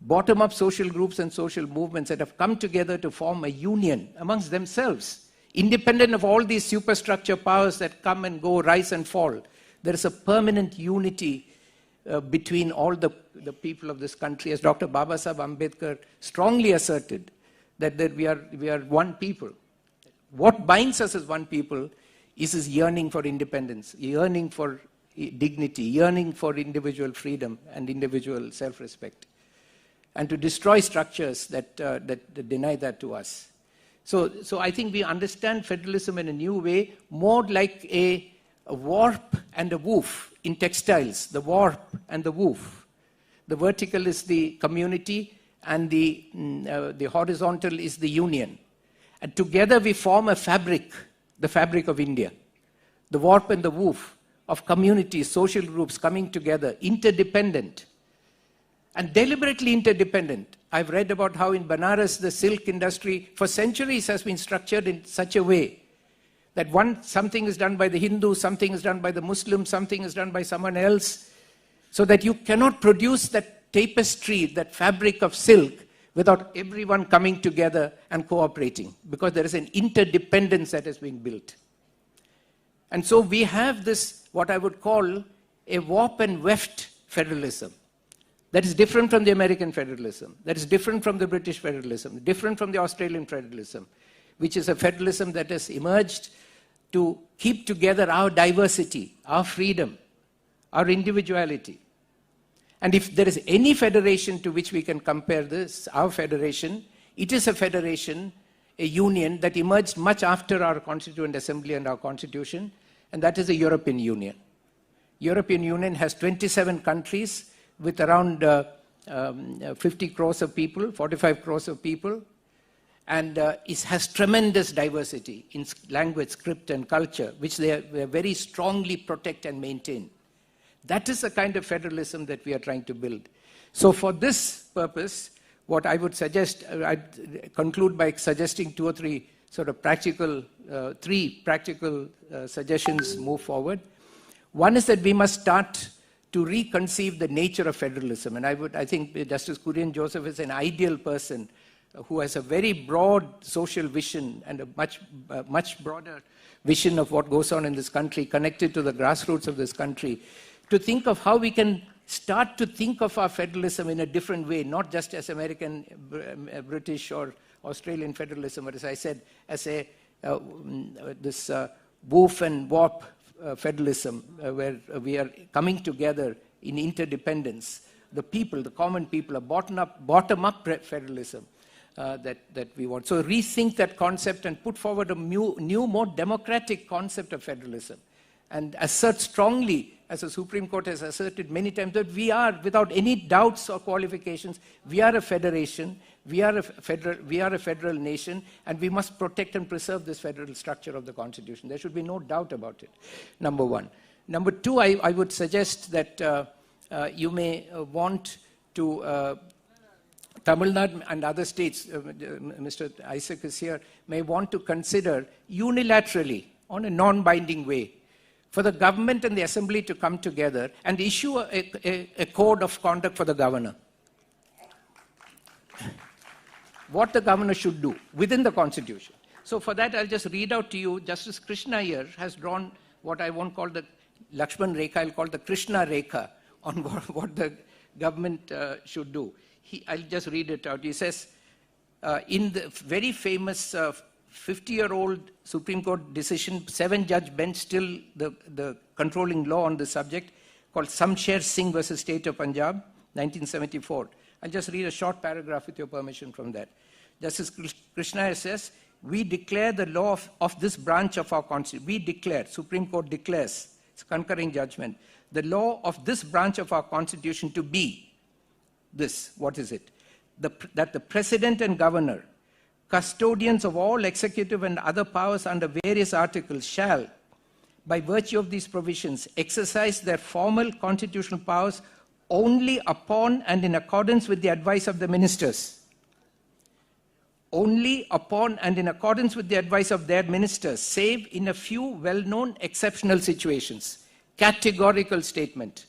bottom-up social groups and social movements that have come together to form a union amongst themselves, independent of all these superstructure powers that come and go, rise and fall. There is a permanent unity between all the people of this country, as Dr. Babasaheb Ambedkar strongly asserted, that we are one people. What binds us as one people is this yearning for independence, yearning for dignity, yearning for individual freedom and individual self-respect, and to destroy structures that deny that to us. So I think we understand federalism in a new way, more like a warp and a woof in textiles, the warp and the woof. The vertical is the community, and the horizontal is the union. And together we form a fabric, the fabric of India. The warp and the woof of communities, social groups coming together, interdependent, and deliberately interdependent. I've read about how in Banaras, the silk industry for centuries has been structured in such a way that something is done by the Hindu, something is done by the Muslim, something is done by someone else, so that you cannot produce that tapestry, that fabric of silk, without everyone coming together and cooperating, because there is an interdependence that is being built. And so we have this, what I would call a warp and weft federalism. That is different from the American federalism. That is different from the British federalism, different from the Australian federalism, which is a federalism that has emerged to keep together our diversity, our freedom, our individuality. And if there is any federation to which we can compare this, our federation, it is a federation, a union that emerged much after our Constituent Assembly and our Constitution, and that is the European Union. European Union has 27 countries with around 50 crores of people, 45 crores of people, and it has tremendous diversity in language, script, and culture, which they very strongly protect and maintain. That is the kind of federalism that we are trying to build. So for this purpose, what I would suggest, I'd conclude by suggesting two or three sort of practical, three practical suggestions move forward. One is that we must start to reconceive the nature of federalism. And I think Justice Kurian Joseph is an ideal person who has a very broad social vision and a much broader vision of what goes on in this country, connected to the grassroots of this country, to think of how we can start to think of our federalism in a different way, not just as American, British, or Australian federalism, but as I said, as a this woof and warp federalism, where we are coming together in interdependence. The people, the common people, a bottom-up federalism that we want. So rethink that concept and put forward a new, more democratic concept of federalism, and assert strongly, as the Supreme Court has asserted many times, that we are, without any doubts or qualifications, we are a federation, we are a federal nation, and we must protect and preserve this federal structure of the Constitution. There should be no doubt about it, number one. Number two, I would suggest that you may want to, Tamil Nadu and other states, Mr. Isaac is here, may want to consider unilaterally, on a non-binding way, for the government and the assembly to come together and issue a code of conduct for the governor. What the governor should do within the Constitution. So for that, I'll just read out to you, Justice Krishna here has drawn what I won't call the Lakshman Rekha, I'll call the Krishna Rekha on what the government should do. I'll just read it out. He says, in the very famous 50-year-old Supreme Court decision, 7-judge bench, still the controlling law on the subject, called Samsher Singh versus State of Punjab, 1974. I'll just read a short paragraph with your permission from that. Justice Krishna says, we declare the law of this branch of our Constitution. We declare, Supreme Court declares, it's a concurring judgment, the law of this branch of our Constitution to be this. What is it? That the President and Governor, custodians of all executive and other powers under various articles, shall, by virtue of these provisions, exercise their formal constitutional powers only upon and in accordance with the advice of the ministers. Only upon and in accordance with the advice of their ministers, save in a few well-known exceptional situations. Categorical statement.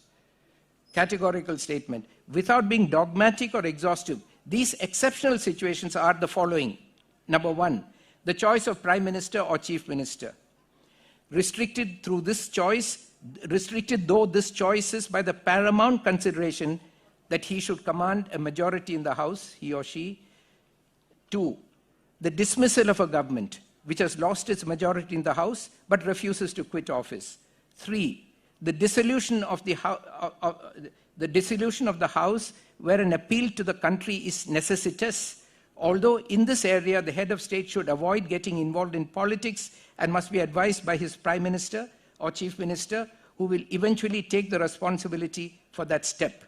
Categorical statement. Without being dogmatic or exhaustive, these exceptional situations are the following. Number one, the choice of Prime Minister or Chief Minister. Restricted though this choice is by the paramount consideration that he should command a majority in the House, he or she. 2, the dismissal of a government which has lost its majority in the House but refuses to quit office. 3, the dissolution of the House where an appeal to the country is necessitous. Although in this area, the head of state should avoid getting involved in politics and must be advised by his Prime Minister or Chief Minister, who will eventually take the responsibility for that step.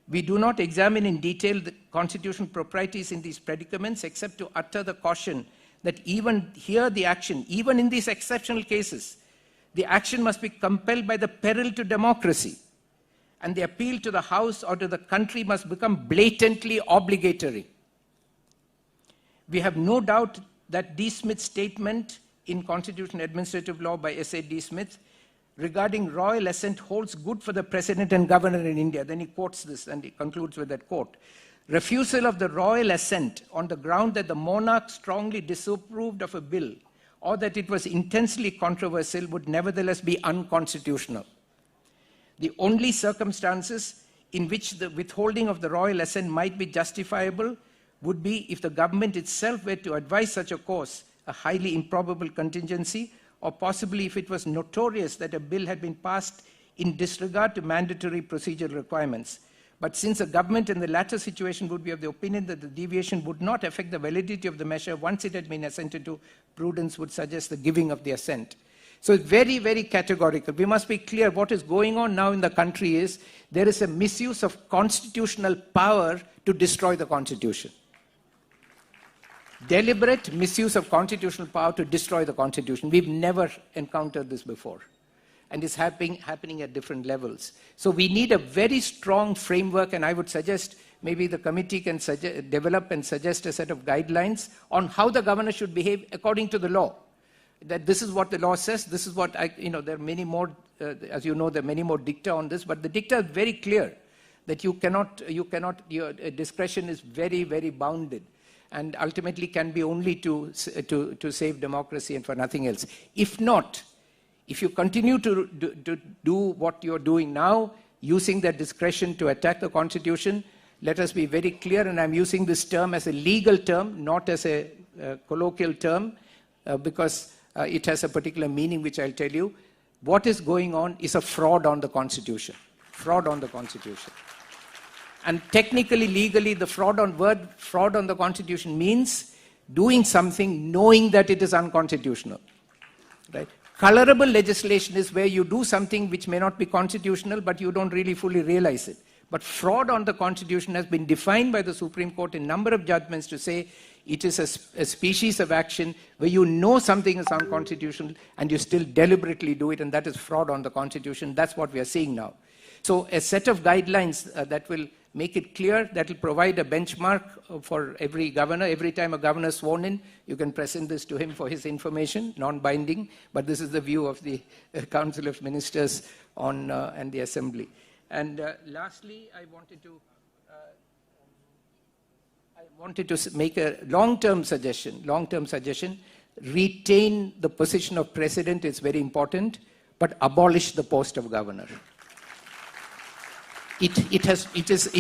We do not examine in detail the constitutional proprieties in these predicaments, except to utter the caution that even here the action, even in these exceptional cases, the action must be compelled by the peril to democracy, and the appeal to the House or to the country must become blatantly obligatory. We have no doubt that D. Smith's statement in Constitutional Administrative Law by S.A. D. Smith regarding royal assent holds good for the President and Governor in India. Then he quotes this and he concludes with that quote. Refusal of the royal assent on the ground that the monarch strongly disapproved of a bill or that it was intensely controversial would nevertheless be unconstitutional. The only circumstances in which the withholding of the royal assent might be justifiable would be if the government itself were to advise such a course, a highly improbable contingency, or possibly if it was notorious that a bill had been passed in disregard to mandatory procedural requirements. But since the government in the latter situation would be of the opinion that the deviation would not affect the validity of the measure once it had been assented to, prudence would suggest the giving of the assent. So it's very, very categorical. We must be clear what is going on now in the country is there is a misuse of constitutional power to destroy the Constitution. Deliberate misuse of constitutional power to destroy the Constitution. We've never encountered this before. And it's happening at different levels. So we need a very strong framework, and I would suggest maybe the committee can develop and suggest a set of guidelines on how the governor should behave according to the law. That this is what the law says, this is what there are many more, as you know, there are many more dicta on this, but the dicta is very clear that your discretion is very, very bounded, and ultimately can be only to save democracy and for nothing else. If not, if you continue to do what you're doing now, using that discretion to attack the Constitution, let us be very clear, and I'm using this term as a legal term, not as a colloquial term, because it has a particular meaning which I'll tell you. What is going on is a fraud on the Constitution. Fraud on the Constitution. And technically, legally, the fraud on the Constitution means doing something knowing that it is unconstitutional. Right? Colorable legislation is where you do something which may not be constitutional, but you don't really fully realize it. But fraud on the Constitution has been defined by the Supreme Court in a number of judgments to say it is a species of action where you know something is unconstitutional and you still deliberately do it, and that is fraud on the Constitution. That's what we are seeing now. So a set of guidelines that will make it clear, that will provide a benchmark for every governor. Every time a governor is sworn in, you can present this to him for his information, non-binding, but this is the view of the Council of Ministers and the Assembly. And lastly, I wanted to make a long-term suggestion. Retain the position of president is very important, but abolish the post of governor. It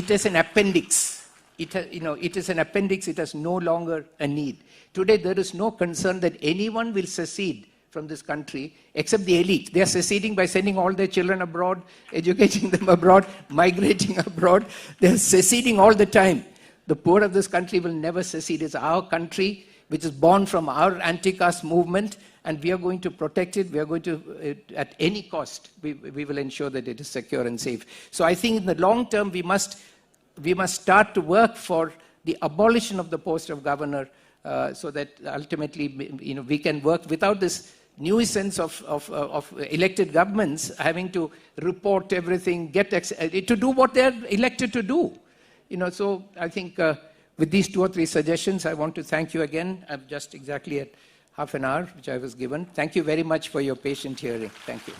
is an appendix. It is an appendix. It has no longer a need. Today, there is no concern that anyone will secede from this country except the elite. They are seceding by sending all their children abroad, educating them abroad, migrating abroad. They are seceding all the time. The poor of this country will never secede. It's our country, which is born from our anti-caste movement, and we are going to protect it. We are going to, at any cost, we will ensure that it is secure and safe. So I think in the long term, we must start to work for the abolition of the post of governor, so that ultimately, we can work without this nuisance of elected governments having to report everything, to do what they are elected to do. So I think with these 2 or 3 suggestions, I want to thank you again. I'm just exactly at half an hour, which I was given. Thank you very much for your patient hearing. Thank you.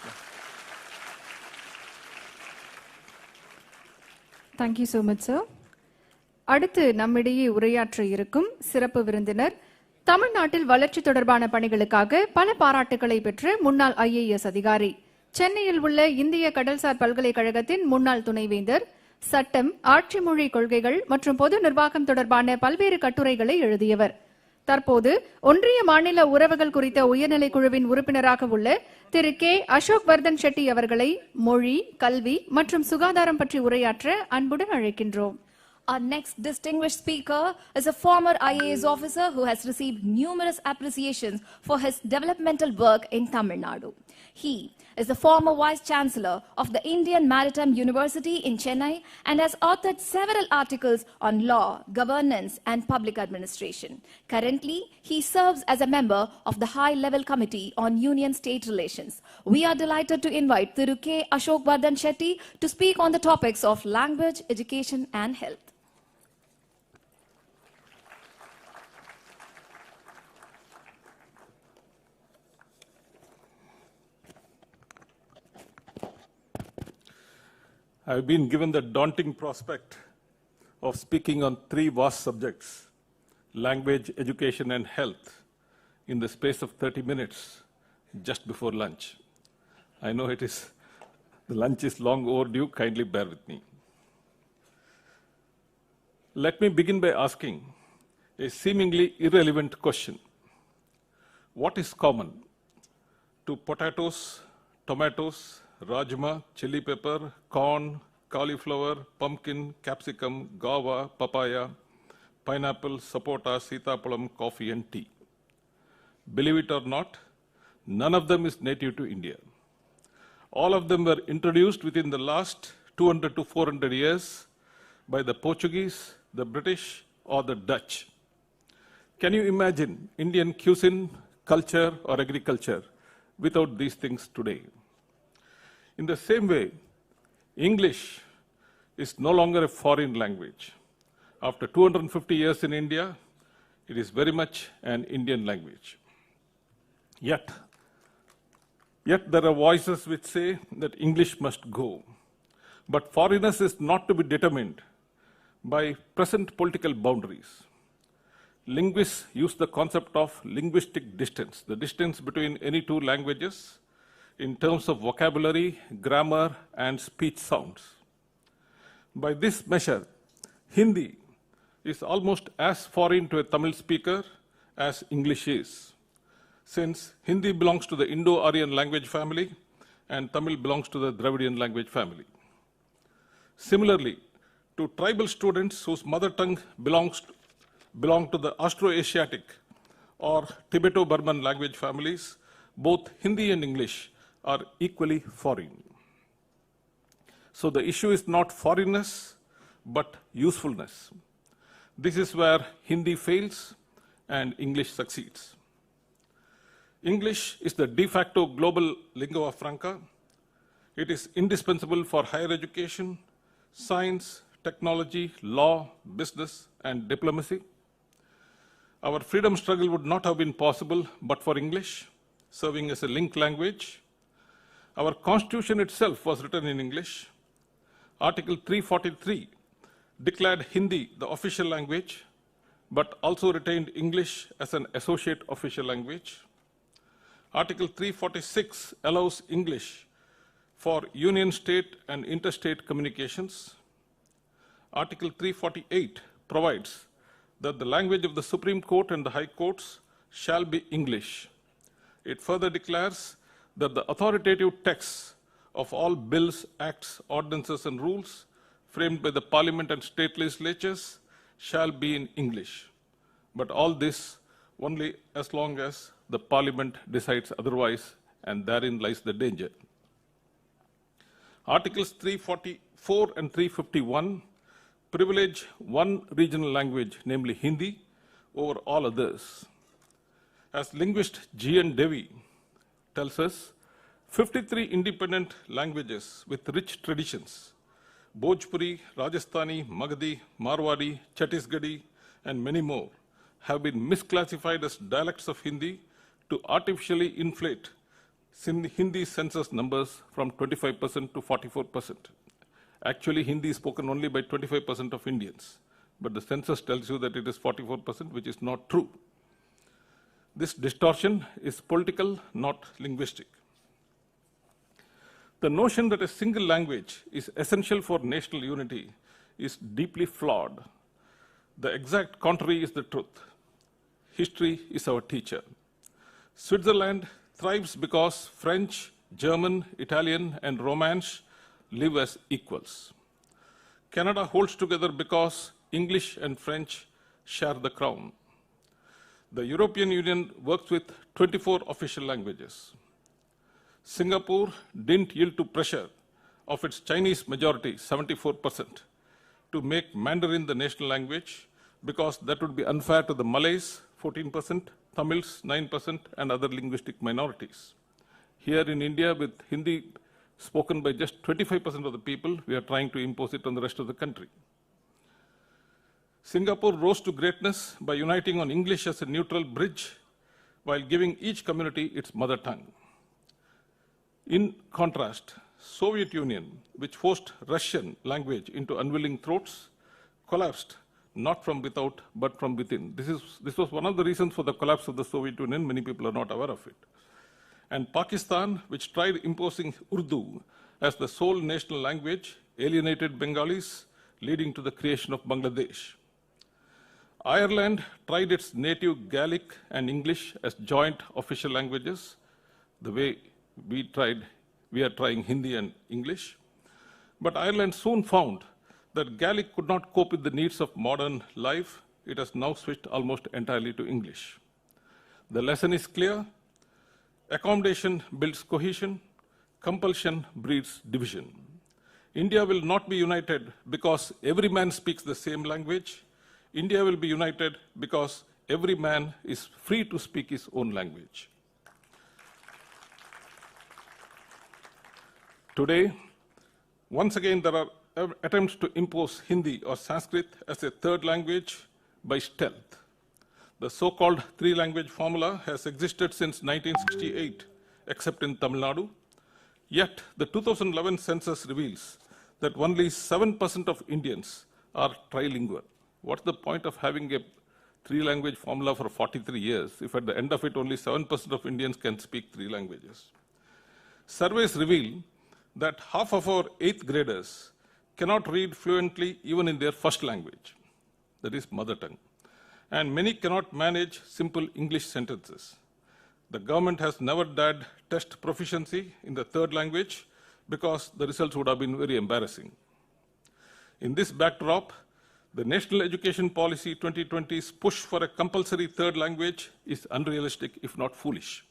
Thank you so much, sir. அடுத்து நம்மிடையே உரையாற்ற இருக்கும் சிறப்பு விருந்தினர் தமிழ்நாட்டில் வளர்ச்சி தொடர்பான பணிகளுக்காக பல பாராட்டுகளை பெற்ற முன்னாள் IAS அதிகாரி, சென்னையில் உள்ள இந்திய கடல்சார் பல்கலைக்கழகத்தின் முன்னாள் துணைவேந்தர், சட்டம், ஆட்சி மொழி கொள்கைகள் மற்றும் பொது நிர்வாகம் தொடர்பான பல்வேறு கட்டுரைகளை எழுதியவர். தற்போது ஒன்றிய மாநில உறவுகள் குறித்த உயர்நிலை குழுவின் உறுப்பினராக உள்ள திரு கே அசோக் வர்தன் ஷெட்டி அவர்களை மொழி, கல்வி மற்றும் சுகாதாரம் பற்றி உரையாற்ற அன்புடன் அழைக்கின்றோம். Our next distinguished speaker is a former IAS officer who has received numerous appreciations for his developmental work in Tamil Nadu. He is the former Vice Chancellor of the Indian Maritime University in Chennai and has authored several articles on law, governance and public administration. Currently, he serves as a member of the High-Level Committee on Union-State Relations. We are delighted to invite Thiru K. Ashok Vardhan Shetty to speak on the topics of language, education and health. I've been given the daunting prospect of speaking on 3 vast subjects: language, education, and health, in the space of 30 minutes, just before lunch. I know the lunch is long overdue, kindly bear with me. Let me begin by asking a seemingly irrelevant question. What is common to potatoes, tomatoes, rajma, chili pepper, corn, cauliflower, pumpkin, capsicum, guava, papaya, pineapple, sapota, sitapalam, coffee, and tea? Believe it or not, none of them is native to India. All of them were introduced within the last 200 to 400 years by the Portuguese, the British, or the Dutch. Can you imagine Indian cuisine, culture, or agriculture without these things today? In the same way, English is no longer a foreign language. After 250 years in India, it is very much an Indian language. Yet there are voices which say that English must go. But foreignness is not to be determined by present political boundaries. Linguists use the concept of linguistic distance, the distance between any two languages, in terms of vocabulary, grammar, and speech sounds. By this measure, Hindi is almost as foreign to a Tamil speaker as English is, since Hindi belongs to the Indo-Aryan language family and Tamil belongs to the Dravidian language family. Similarly, to tribal students whose mother tongue belong to the Austro-Asiatic or Tibeto-Burman language families, both Hindi and English are equally foreign. So the issue is not foreignness, but usefulness. This is where Hindi fails and English succeeds. English is the de facto global lingua franca. It is indispensable for higher education, science, technology, law, business, and diplomacy. Our freedom struggle would not have been possible but for English, serving as a link language. Our Constitution itself was written in English. Article 343 declared Hindi the official language, but also retained English as an associate official language. Article 346 allows English for union state and interstate communications. Article 348 provides that the language of the Supreme Court and the High Courts shall be English. It further declares that the authoritative texts of all bills, acts, ordinances, and rules framed by the Parliament and state legislatures shall be in English. But all this only as long as the Parliament decides otherwise, and therein lies the danger. Articles 344 and 351 privilege one regional language, namely Hindi, over all others. As linguist G.N. Devi tells us, 53 independent languages with rich traditions, Bhojpuri, Rajasthani, Magadhi, Marwari, Chhattisgarhi, and many more, have been misclassified as dialects of Hindi to artificially inflate Hindi census numbers from 25% to 44%. Actually, Hindi is spoken only by 25% of Indians, but the census tells you that it is 44%, which is not true. This distortion is political, not linguistic. The notion that a single language is essential for national unity is deeply flawed. The exact contrary is the truth. History is our teacher. Switzerland thrives because French, German, Italian, and Romance live as equals. Canada holds together because English and French share the crown. The European Union works with 24 official languages. Singapore didn't yield to pressure of its Chinese majority, 74%, to make Mandarin the national language because that would be unfair to the Malays, 14%, Tamils, 9%, and other linguistic minorities. Here in India, with Hindi spoken by just 25% of the people, we are trying to impose it on the rest of the country. Singapore rose to greatness by uniting on English as a neutral bridge while giving each community its mother tongue. In contrast, Soviet Union, which forced Russian language into unwilling throats, collapsed not from without, but from within. This was one of the reasons for the collapse of the Soviet Union. Many people are not aware of it. And Pakistan, which tried imposing Urdu as the sole national language, alienated Bengalis, leading to the creation of Bangladesh. Ireland tried its native Gaelic and English as joint official languages, the way we are trying Hindi and English. But Ireland soon found that Gaelic could not cope with the needs of modern life. It has now switched almost entirely to English. The lesson is clear. Accommodation builds cohesion. Compulsion breeds division. India will not be united because every man speaks the same language. India will be united because every man is free to speak his own language. Today, once again, there are attempts to impose Hindi or Sanskrit as a third language by stealth. The so-called three-language formula has existed since 1968, except in Tamil Nadu. Yet, the 2011 census reveals that only 7% of Indians are trilingual. What's the point of having a three-language formula for 43 years if at the end of it only 7% of Indians can speak three languages? Surveys reveal that half of our 8th graders cannot read fluently even in their first language, that is mother tongue. And many cannot manage simple English sentences. The government has never dared test proficiency in the third language because the results would have been very embarrassing. In this backdrop, the National Education Policy 2020's push for a compulsory third language is unrealistic, if not foolish.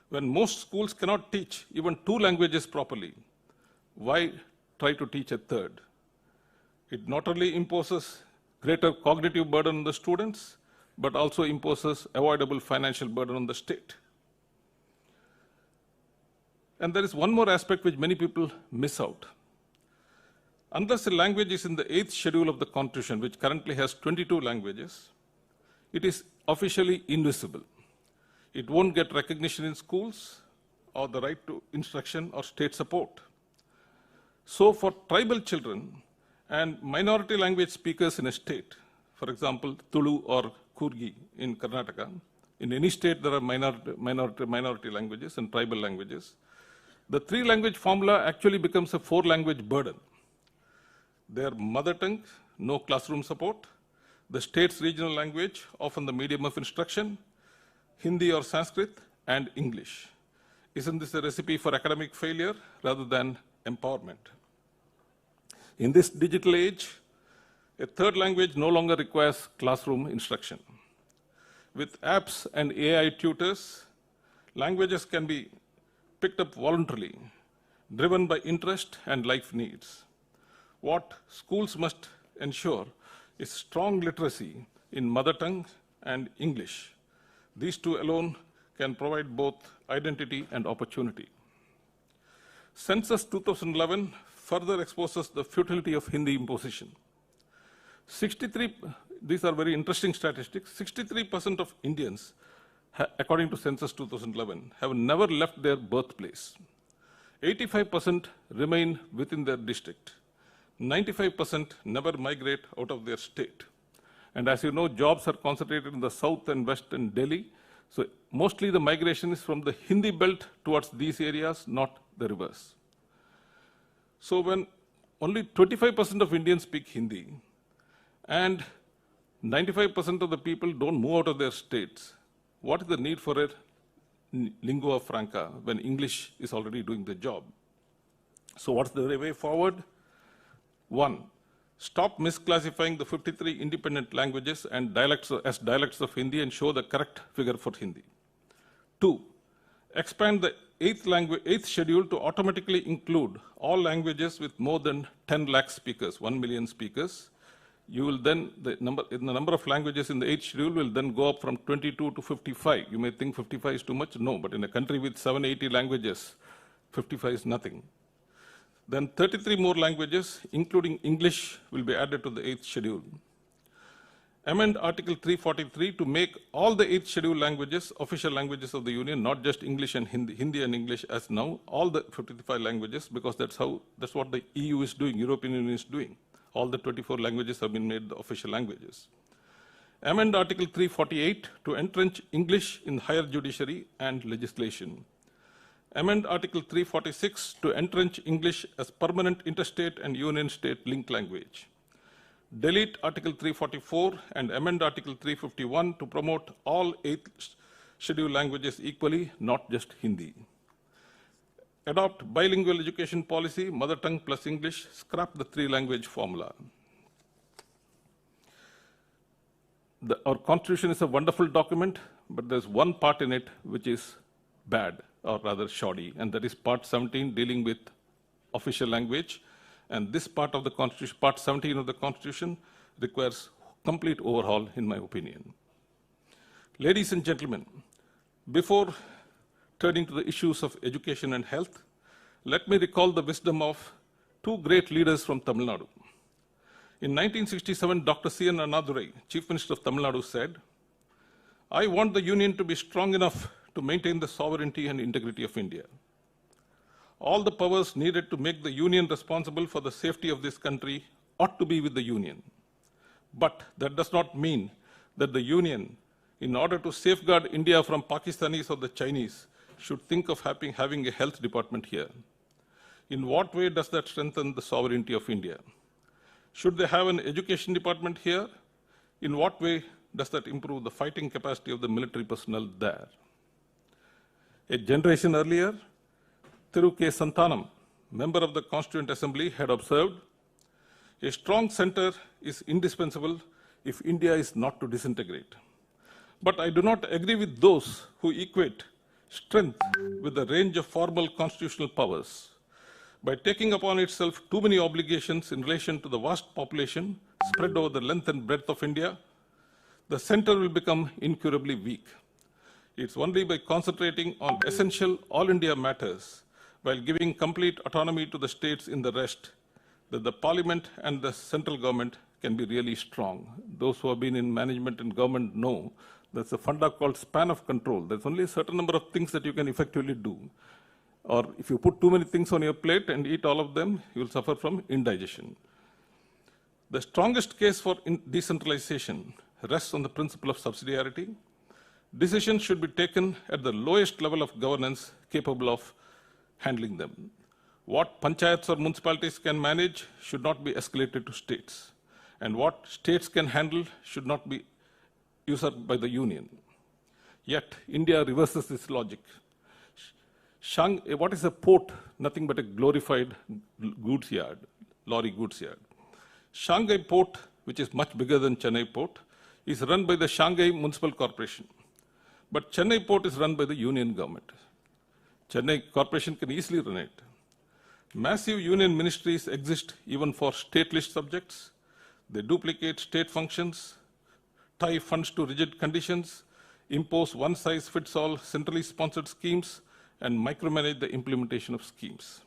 When most schools cannot teach even 2 languages properly, why try to teach a third? It not only imposes greater cognitive burden on the students, but also imposes avoidable financial burden on the state. And there is one more aspect which many people miss out. Unless a language is in the 8th schedule of the Constitution, which currently has 22 languages, it is officially invisible. It won't get recognition in schools or the right to instruction or state support. So for tribal children and minority language speakers in a state, for example, Tulu or Kurgi in Karnataka, in any state there are minority languages and tribal languages, the 3-language formula actually becomes a 4-language burden. Their mother tongue, no classroom support, the state's regional language, often the medium of instruction, Hindi or Sanskrit, and English. Isn't this a recipe for academic failure rather than empowerment? In this digital age, a third language no longer requires classroom instruction. With apps and AI tutors, languages can be picked up voluntarily, driven by interest and life needs. What schools must ensure is strong literacy in mother tongue and English. These two alone can provide both identity and opportunity. Census 2011 further exposes the futility of Hindi imposition. These are very interesting statistics. 63% of Indians, according to Census 2011, have never left their birthplace. 85% remain within their district. 95% never migrate out of their state. And as you know, jobs are concentrated in the south and west and Delhi. So mostly the migration is from the Hindi belt towards these areas, not the reverse. So when only 25% of Indians speak Hindi and 95% of the people don't move out of their states, what is the need for a lingua franca when English is already doing the job? So what's the way forward? 1, stop misclassifying the 53 independent languages and dialects as dialects of Hindi and show the correct figure for Hindi. 2, expand the 8th schedule to automatically include all languages with more than 10 lakh speakers, 1 million speakers. You will then, the number of languages in the 8th schedule will then go up from 22 to 55. You may think 55 is too much. No, but in a country with 780 languages, 55 is nothing. Then 33 more languages, including English, will be added to the 8th schedule. Amend Article 343 to make all the 8th schedule languages official languages of the Union, not just English and Hindi and English as now, all the 55 languages, because that's what the EU is doing, European Union is doing. All the 24 languages have been made the official languages. Amend Article 348 to entrench English in higher judiciary and legislation. Amend Article 346 to entrench English as permanent interstate and union state linked language. delete Article 344 and amend Article 351 to promote all 8 scheduled languages equally, not just Hindi. Adopt bilingual education policy, mother tongue plus English, scrap the 3-language formula. Our constitution is a wonderful document, but there's one part in it which is bad, or rather shoddy, and that is part 17 dealing with official language. And this part of the constitution, part 17 of the constitution, requires complete overhaul, in my opinion. Ladies and gentlemen, before turning to the issues of education and health, let me recall the wisdom of 2 great leaders from Tamil Nadu. In 1967, Dr. C. N. Annadurai, Chief Minister of Tamil Nadu, said, "I want the Union to be strong enough to maintain the sovereignty and integrity of India. All the powers needed to make the Union responsible for the safety of this country ought to be with the Union. But that does not mean that the Union, in order to safeguard India from Pakistanis or the Chinese, should think of having a health department here. In what way does that strengthen the sovereignty of India? Should they have an education department here? In what way does that improve the fighting capacity of the military personnel there?" A generation earlier, Thiru K. Santanam, member of the Constituent Assembly, had observed, "A strong center is indispensable if India is not to disintegrate. But I do not agree with those who equate strength with the range of formal constitutional powers. By taking upon itself too many obligations in relation to the vast population spread over the length and breadth of India, the center will become incurably weak. It's only by concentrating on essential all India matters while giving complete autonomy to the states in the rest that the parliament and the central government can be really strong." Those who have been in management and government know there's a funda called span of control. There's only a certain number of things that you can effectively do. Or if you put too many things on your plate and eat all of them, you will suffer from indigestion. The strongest case for decentralization rests on the principle of subsidiarity. Decisions should be taken at the lowest level of governance capable of handling them. What panchayats or municipalities can manage should not be escalated to states. And what states can handle should not be usurped by the union. Yet, India reverses this logic. What is a port? Nothing but a glorified goods yard, lorry goods yard. Shanghai Port, which is much bigger than Chennai Port, is run by the Shanghai Municipal Corporation. But Chennai Port is run by the union government. Chennai Corporation can easily run it. Massive union ministries exist even for state-list subjects. They duplicate state functions, tie funds to rigid conditions, impose one-size-fits-all centrally sponsored schemes, and micromanage the implementation of schemes.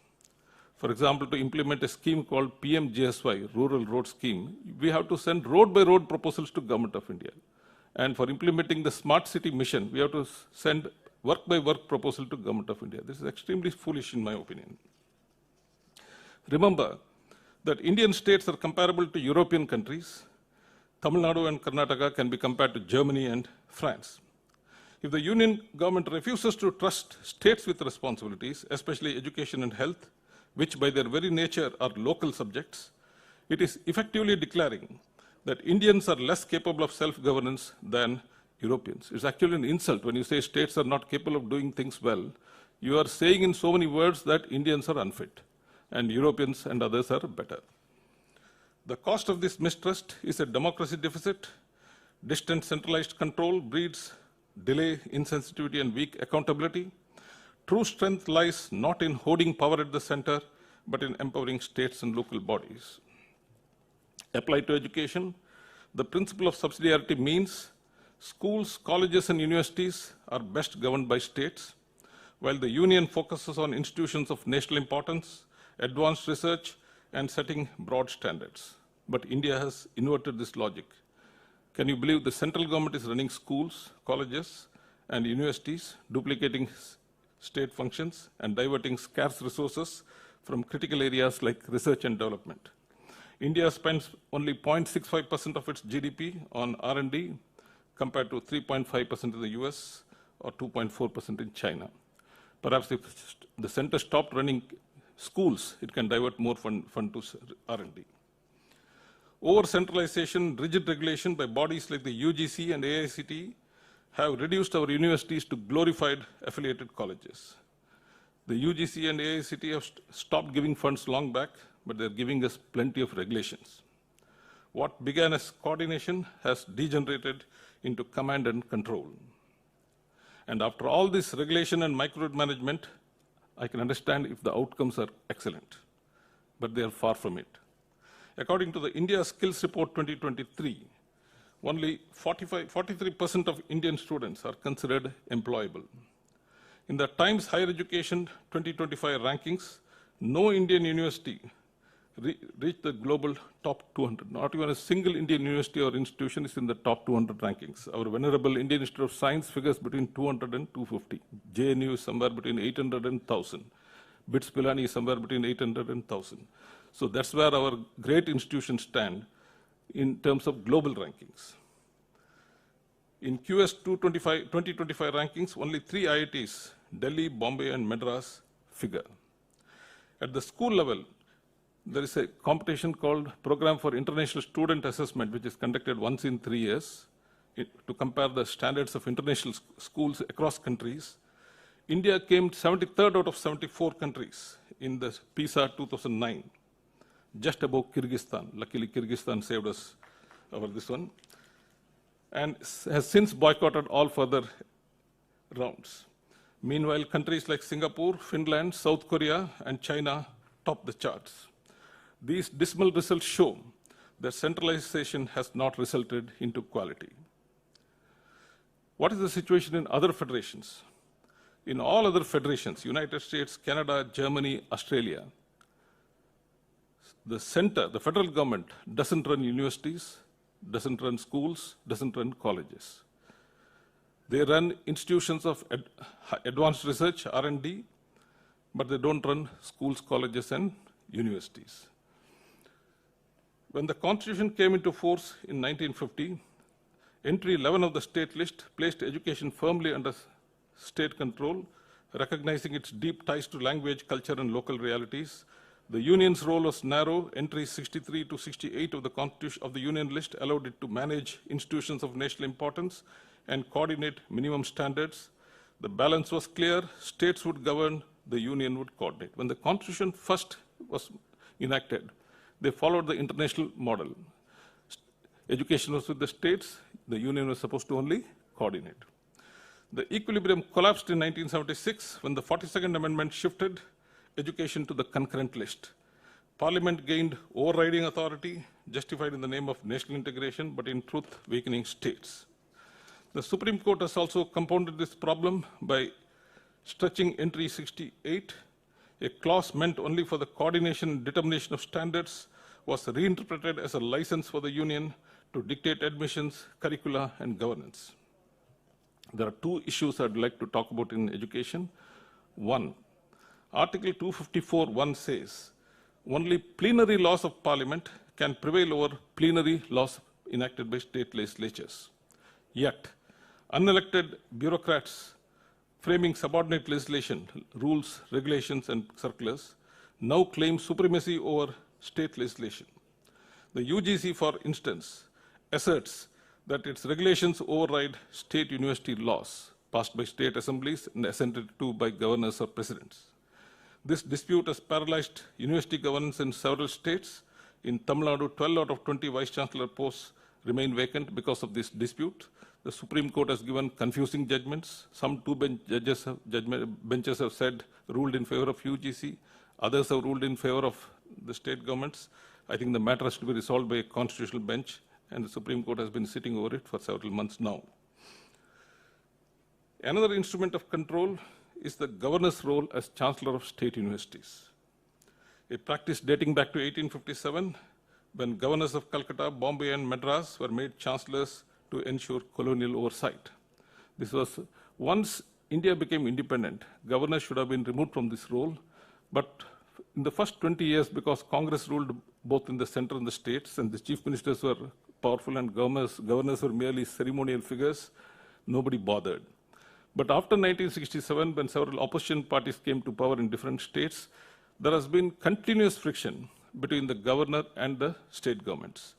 For example, to implement a scheme called PMJSY, Rural Road Scheme, we have to send road-by-road proposals to Government of India. And for implementing the Smart City Mission, we have to send work-by-work proposal to Government of India. This is extremely foolish in my opinion. Remember that Indian states are comparable to European countries. Tamil Nadu and Karnataka can be compared to Germany and France. If the union government refuses to trust states with responsibilities, especially education and health, which by their very nature are local subjects, it is effectively declaring that Indians are less capable of self-governance than Europeans. It's actually an insult when you say states are not capable of doing things well. You are saying in so many words that Indians are unfit and Europeans and others are better. The cost of this mistrust is a democracy deficit. Distant centralized control breeds delay, insensitivity, and weak accountability. True strength lies not in hoarding power at the center, but in empowering states and local bodies. Applied to education, the principle of subsidiarity means schools, colleges, and universities are best governed by states, while the union focuses on institutions of national importance, advanced research, and setting broad standards. But India has inverted this logic. Can you believe the central government is running schools, colleges, and universities, duplicating state functions and diverting scarce resources from critical areas like research and development? India spends only 0.65% of its GDP on R&D compared to 3.5% in the US or 2.4% in China. Perhaps if the center stopped running schools, it can divert more fund to R&D. Over-centralization, rigid regulation by bodies like the UGC and AICTE have reduced our universities to glorified affiliated colleges. The UGC and AICTE have stopped giving funds long back, but they're giving us plenty of regulations. What began as coordination has degenerated into command and control. And after all this regulation and micromanagement, I can understand if the outcomes are excellent, but they are far from it. According to the India Skills Report 2023, only 43% of Indian students are considered employable. In the Times Higher Education 2025 rankings, no Indian university reached the global top 200. Not even a single Indian university or institution is in the top 200 rankings. Our venerable Indian Institute of Science figures between 200 and 250. JNU is somewhere between 800 and 1000. BITS Pilani is somewhere between 800 and 1000. So that's where our great institutions stand in terms of global rankings. In QS 2025 rankings, only 3 IITs, Delhi, Bombay, and Madras, figure. At the school level, there is a competition called Program for International Student Assessment, which is conducted once in 3 years to compare the standards of international schools across countries. India came 73rd out of 74 countries in the PISA 2009, just above Kyrgyzstan. Luckily, Kyrgyzstan saved us over this one, and has since boycotted all further rounds. Meanwhile, countries like Singapore, Finland, South Korea, and China top the charts. These dismal results show that centralization has not resulted into quality. What is the situation in other federations? In all other federations, United States, Canada, Germany, Australia, the center, the federal government, doesn't run universities, doesn't run schools, doesn't run colleges. They run institutions of advanced research, R&D, but they don't run schools, colleges, and universities. When the Constitution came into force in 1950, entry 11 of the state list placed education firmly under state control, recognizing its deep ties to language, culture, and local realities. The Union's role was narrow. Entries 63 to 68 of the Constitution of the Union list allowed it to manage institutions of national importance and coordinate minimum standards. The balance was clear. States would govern, the Union would coordinate. When the Constitution first was enacted, they followed the international model. Education was with the states. The Union was supposed to only coordinate. The equilibrium collapsed in 1976 when the 42nd Amendment shifted education to the concurrent list. Parliament gained overriding authority, justified in the name of national integration, but in truth, weakening states. The Supreme Court has also compounded this problem by stretching entry 68. A clause meant only for the coordination and determination of standards was reinterpreted as a license for the Union to dictate admissions, curricula, and governance. There are 2 issues I'd like to talk about in education. One, Article 254(1) says, only plenary laws of Parliament can prevail over plenary laws enacted by state legislatures. Yet, unelected bureaucrats framing subordinate legislation, rules, regulations, and circulars now claim supremacy over state legislation. The UGC, for instance, asserts that its regulations override state university laws passed by state assemblies and assented to by governors or presidents. This dispute has paralyzed university governance in several states. In Tamil Nadu, 12 out of 20 vice-chancellor posts remain vacant because of this dispute. The Supreme Court has given confusing judgments. Some 2 benches have said, ruled in favor of UGC. Others have ruled in favor of the state governments. I think the matter has to be resolved by a constitutional bench, and the Supreme Court has been sitting over it for several months now. Another instrument of control is the governor's role as chancellor of state universities. A practice dating back to 1857, when governors of Calcutta, Bombay, and Madras were made chancellors to ensure colonial oversight. This was, once India became independent, governors should have been removed from this role, but in the first 20 years, because Congress ruled both in the center and the states, and the chief ministers were powerful and governors were merely ceremonial figures, nobody bothered. But after 1967, when several opposition parties came to power in different states, there has been continuous friction between the governor and the state governments.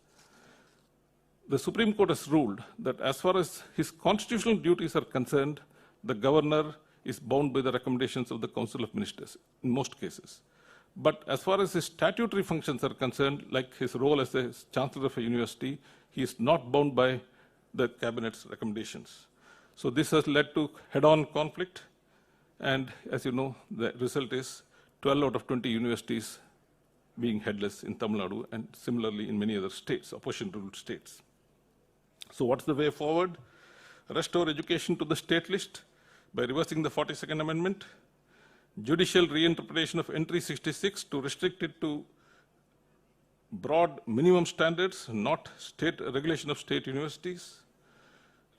the Supreme Court has ruled that as far as his constitutional duties are concerned, the governor is bound by the recommendations of the Council of Ministers in most cases. But as far as his statutory functions are concerned, like his role as a chancellor of a university, he is not bound by the cabinet's recommendations. So this has led to head-on conflict, and as you know, the result is 12 out of 20 universities being headless in Tamil Nadu, and similarly in many other states, opposition-ruled states. So what's the way forward? Restore education to the state list by reversing the 42nd Amendment, judicial reinterpretation of entry 66 to restrict it to broad minimum standards, not state regulation of state universities,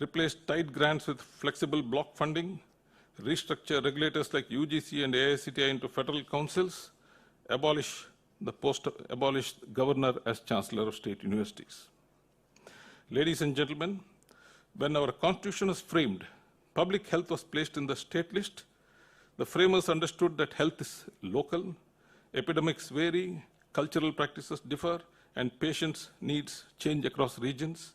replace tight grants with flexible block funding, restructure regulators like UGC and AICTI into federal councils, abolish governor as chancellor of state universities. Ladies and gentlemen, when our constitution was framed, public health was placed in the state list. The framers understood that health is local, epidemics vary, cultural practices differ, and patients' needs change across regions.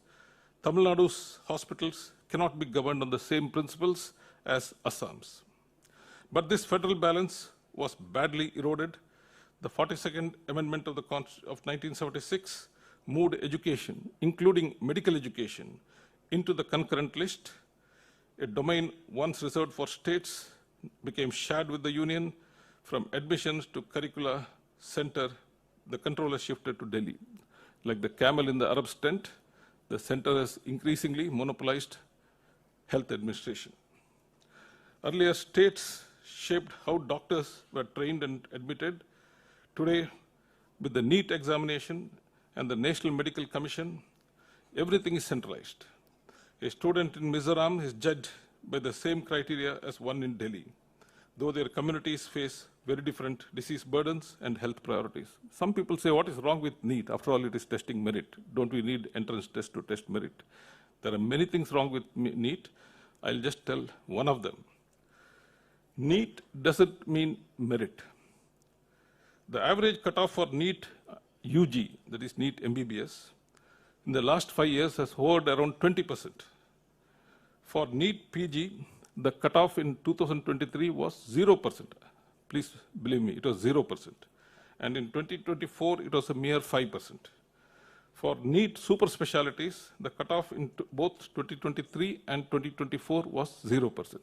Tamil Nadu's hospitals cannot be governed on the same principles as Assam's. But this federal balance was badly eroded. The 42nd Amendment of 1976 moved education, including medical education, into the concurrent list. A domain once reserved for states became shared with the union. From admissions to curricula center, the control has shifted to Delhi. Like the camel in the Arab's tent, the center has increasingly monopolized health administration. Earlier, states shaped how doctors were trained and admitted. Today, with the NEET examination and the National Medical Commission, everything is centralized. A student in Mizoram is judged by the same criteria as one in Delhi, though their communities face very different disease burdens and health priorities. Some people say, what is wrong with NEET? After all, it is testing merit. Don't we need entrance test to test merit? There are many things wrong with NEET. I'll just tell one of them. NEET doesn't mean merit. The average cutoff for NEET UG, that is NEET MBBS, in the last 5 years has hovered around 20%. For NEET PG, the cutoff in 2023 was 0%. Please believe me, it was 0%. And in 2024, it was a mere 5%. For NEET super specialties, the cutoff in both 2023 and 2024 was 0%.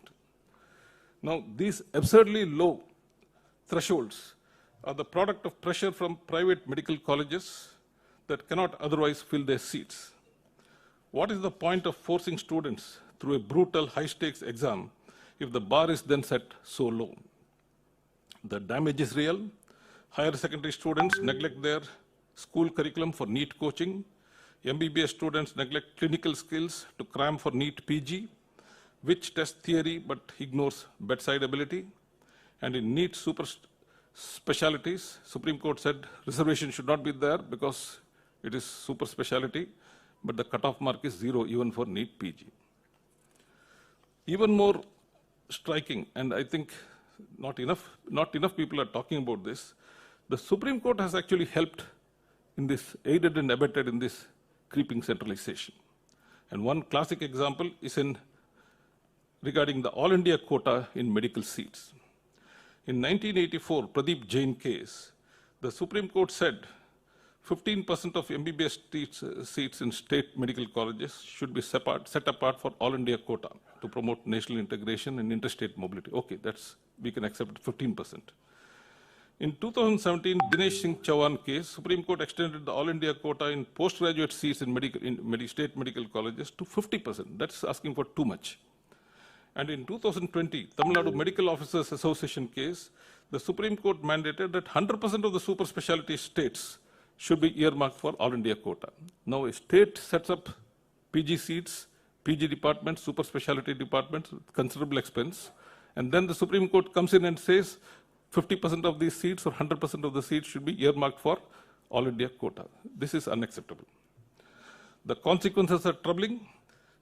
Now, these absurdly low thresholds are the product of pressure from private medical colleges that cannot otherwise fill their seats. What is the point of forcing students through a brutal high-stakes exam if the bar is then set so low? The damage is real. Higher secondary students neglect their school curriculum for NEET coaching. MBBS students neglect clinical skills to cram for NEET PG, which tests theory but ignores bedside ability. And in NEET super specialties, Supreme Court said reservation should not be there because it is super specialty, but the cutoff mark is 0 even for NEET PG. Even more striking, and I think not enough people are talking about this, the Supreme Court has actually helped in this, aided and abetted in this creeping centralization. And one classic example is regarding the All India quota in medical seats. In 1984, Pradeep Jain case, the Supreme Court said 15% of MBBS seats in state medical colleges should be set apart for All India quota to promote national integration and interstate mobility. Okay, we can accept 15%. In 2017, Dinesh Singh Chauhan case, Supreme Court extended the All India quota in postgraduate seats in state medical colleges to 50%. That's asking for too much. And in 2020, Tamil Nadu Medical Officers Association case, the Supreme Court mandated that 100% of the super specialty states should be earmarked for All India quota. Now a state sets up PG seats, PG departments, super specialty departments with considerable expense, and then the Supreme Court comes in and says 50% of these seats or 100% of the seats should be earmarked for All India quota. This is unacceptable. The consequences are troubling.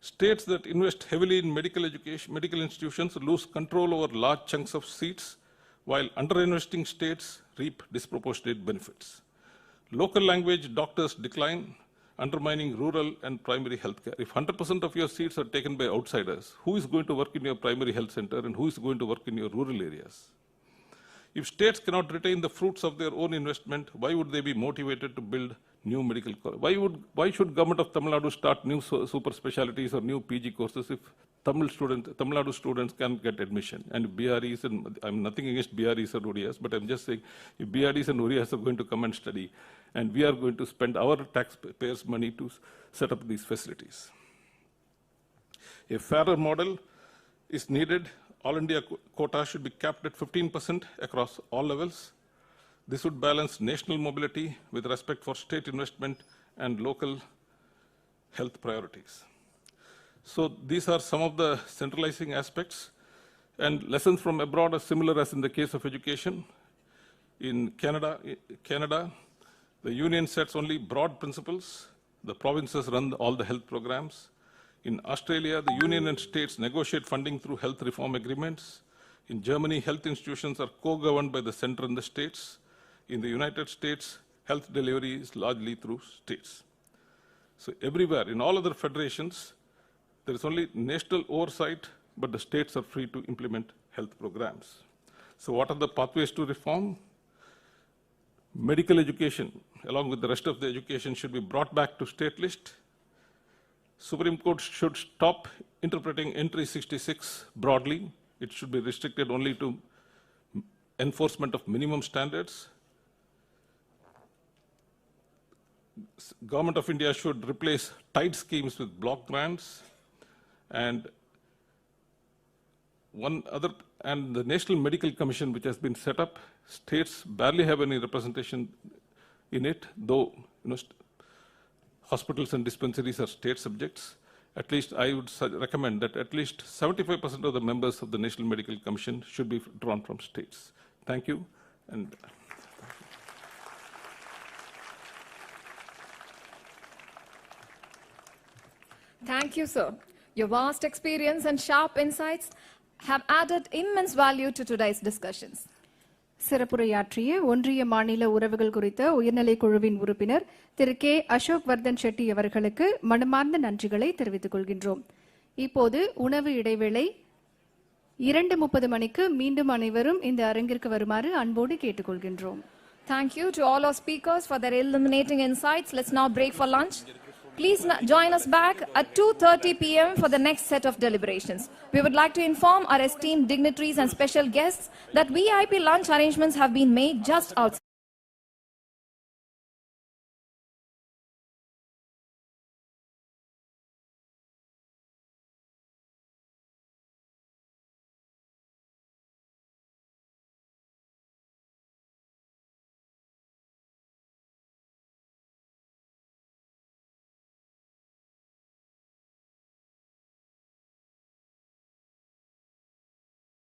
States that invest heavily in medical institutions lose control over large chunks of seats, while under-investing states reap disproportionate benefits. Local language doctors decline, undermining rural and primary health care. If 100% of your seats are taken by outsiders, who is going to work in your primary health center and who is going to work in your rural areas? If states cannot retain the fruits of their own investment, why would they be motivated to build new medical colleges? Why should government of Tamil Nadu start new super specialties or new PG courses if Tamil Nadu students can get admission? And BREs, and I'm nothing against BREs or ODIs, but I'm just saying if BREs and ODIs are going to come and study, and we are going to spend our taxpayers' money to set up these facilities. A fairer model is needed. All India quota should be capped at 15% across all levels. This would balance national mobility with respect for state investment and local health priorities. So these are some of the centralizing aspects, and lessons from abroad are similar as in the case of education. In Canada, the union sets only broad principles. The provinces run all the health programs. In Australia, the union and states negotiate funding through health reform agreements. In Germany, health institutions are co-governed by the center and the states. In the United States, health delivery is largely through states. So everywhere, in all other federations, there is only national oversight, but the states are free to implement health programs. So what are the pathways to reform? Medical education, along with the rest of the education, should be brought back to state list. Supreme Court should stop interpreting Entry 66 broadly. It should be restricted only to enforcement of minimum standards. Government of India should replace tied schemes with block grants. And the National Medical Commission, which has been set up, states barely have any representation in it, though hospitals and dispensaries are state subjects. At least I would recommend that at least 75% of the members of the National Medical Commission should be drawn from states. Thank you. And Thank you, sir. Your vast experience and sharp insights have added immense value to today's discussions. சிறப்புரையாற்றிய ஒன்றிய மாநில உறவுகள் குறித்த உயர்நிலை குழுவின் உறுப்பினர் திரு K Ashok Vardhan Shetty அவர்களுக்கு மனமார்ந்த நன்றிகளை தெரிவித்துக் கொள்கின்றோம். இப்போது உணவு இடைவேளை 2:30 மணிக்கு மீண்டும் அனைவரும் இந்த அரங்கிற்கு வருமாறு அன்போடு கேட்டுக்கொள்கின்றோம். Thank you to all our speakers for their illuminating insights. Let's now break for lunch. Please join us back at 2:30 p.m. for the next set of deliberations. We would like to inform our esteemed dignitaries and special guests that VIP lunch arrangements have been made just outside.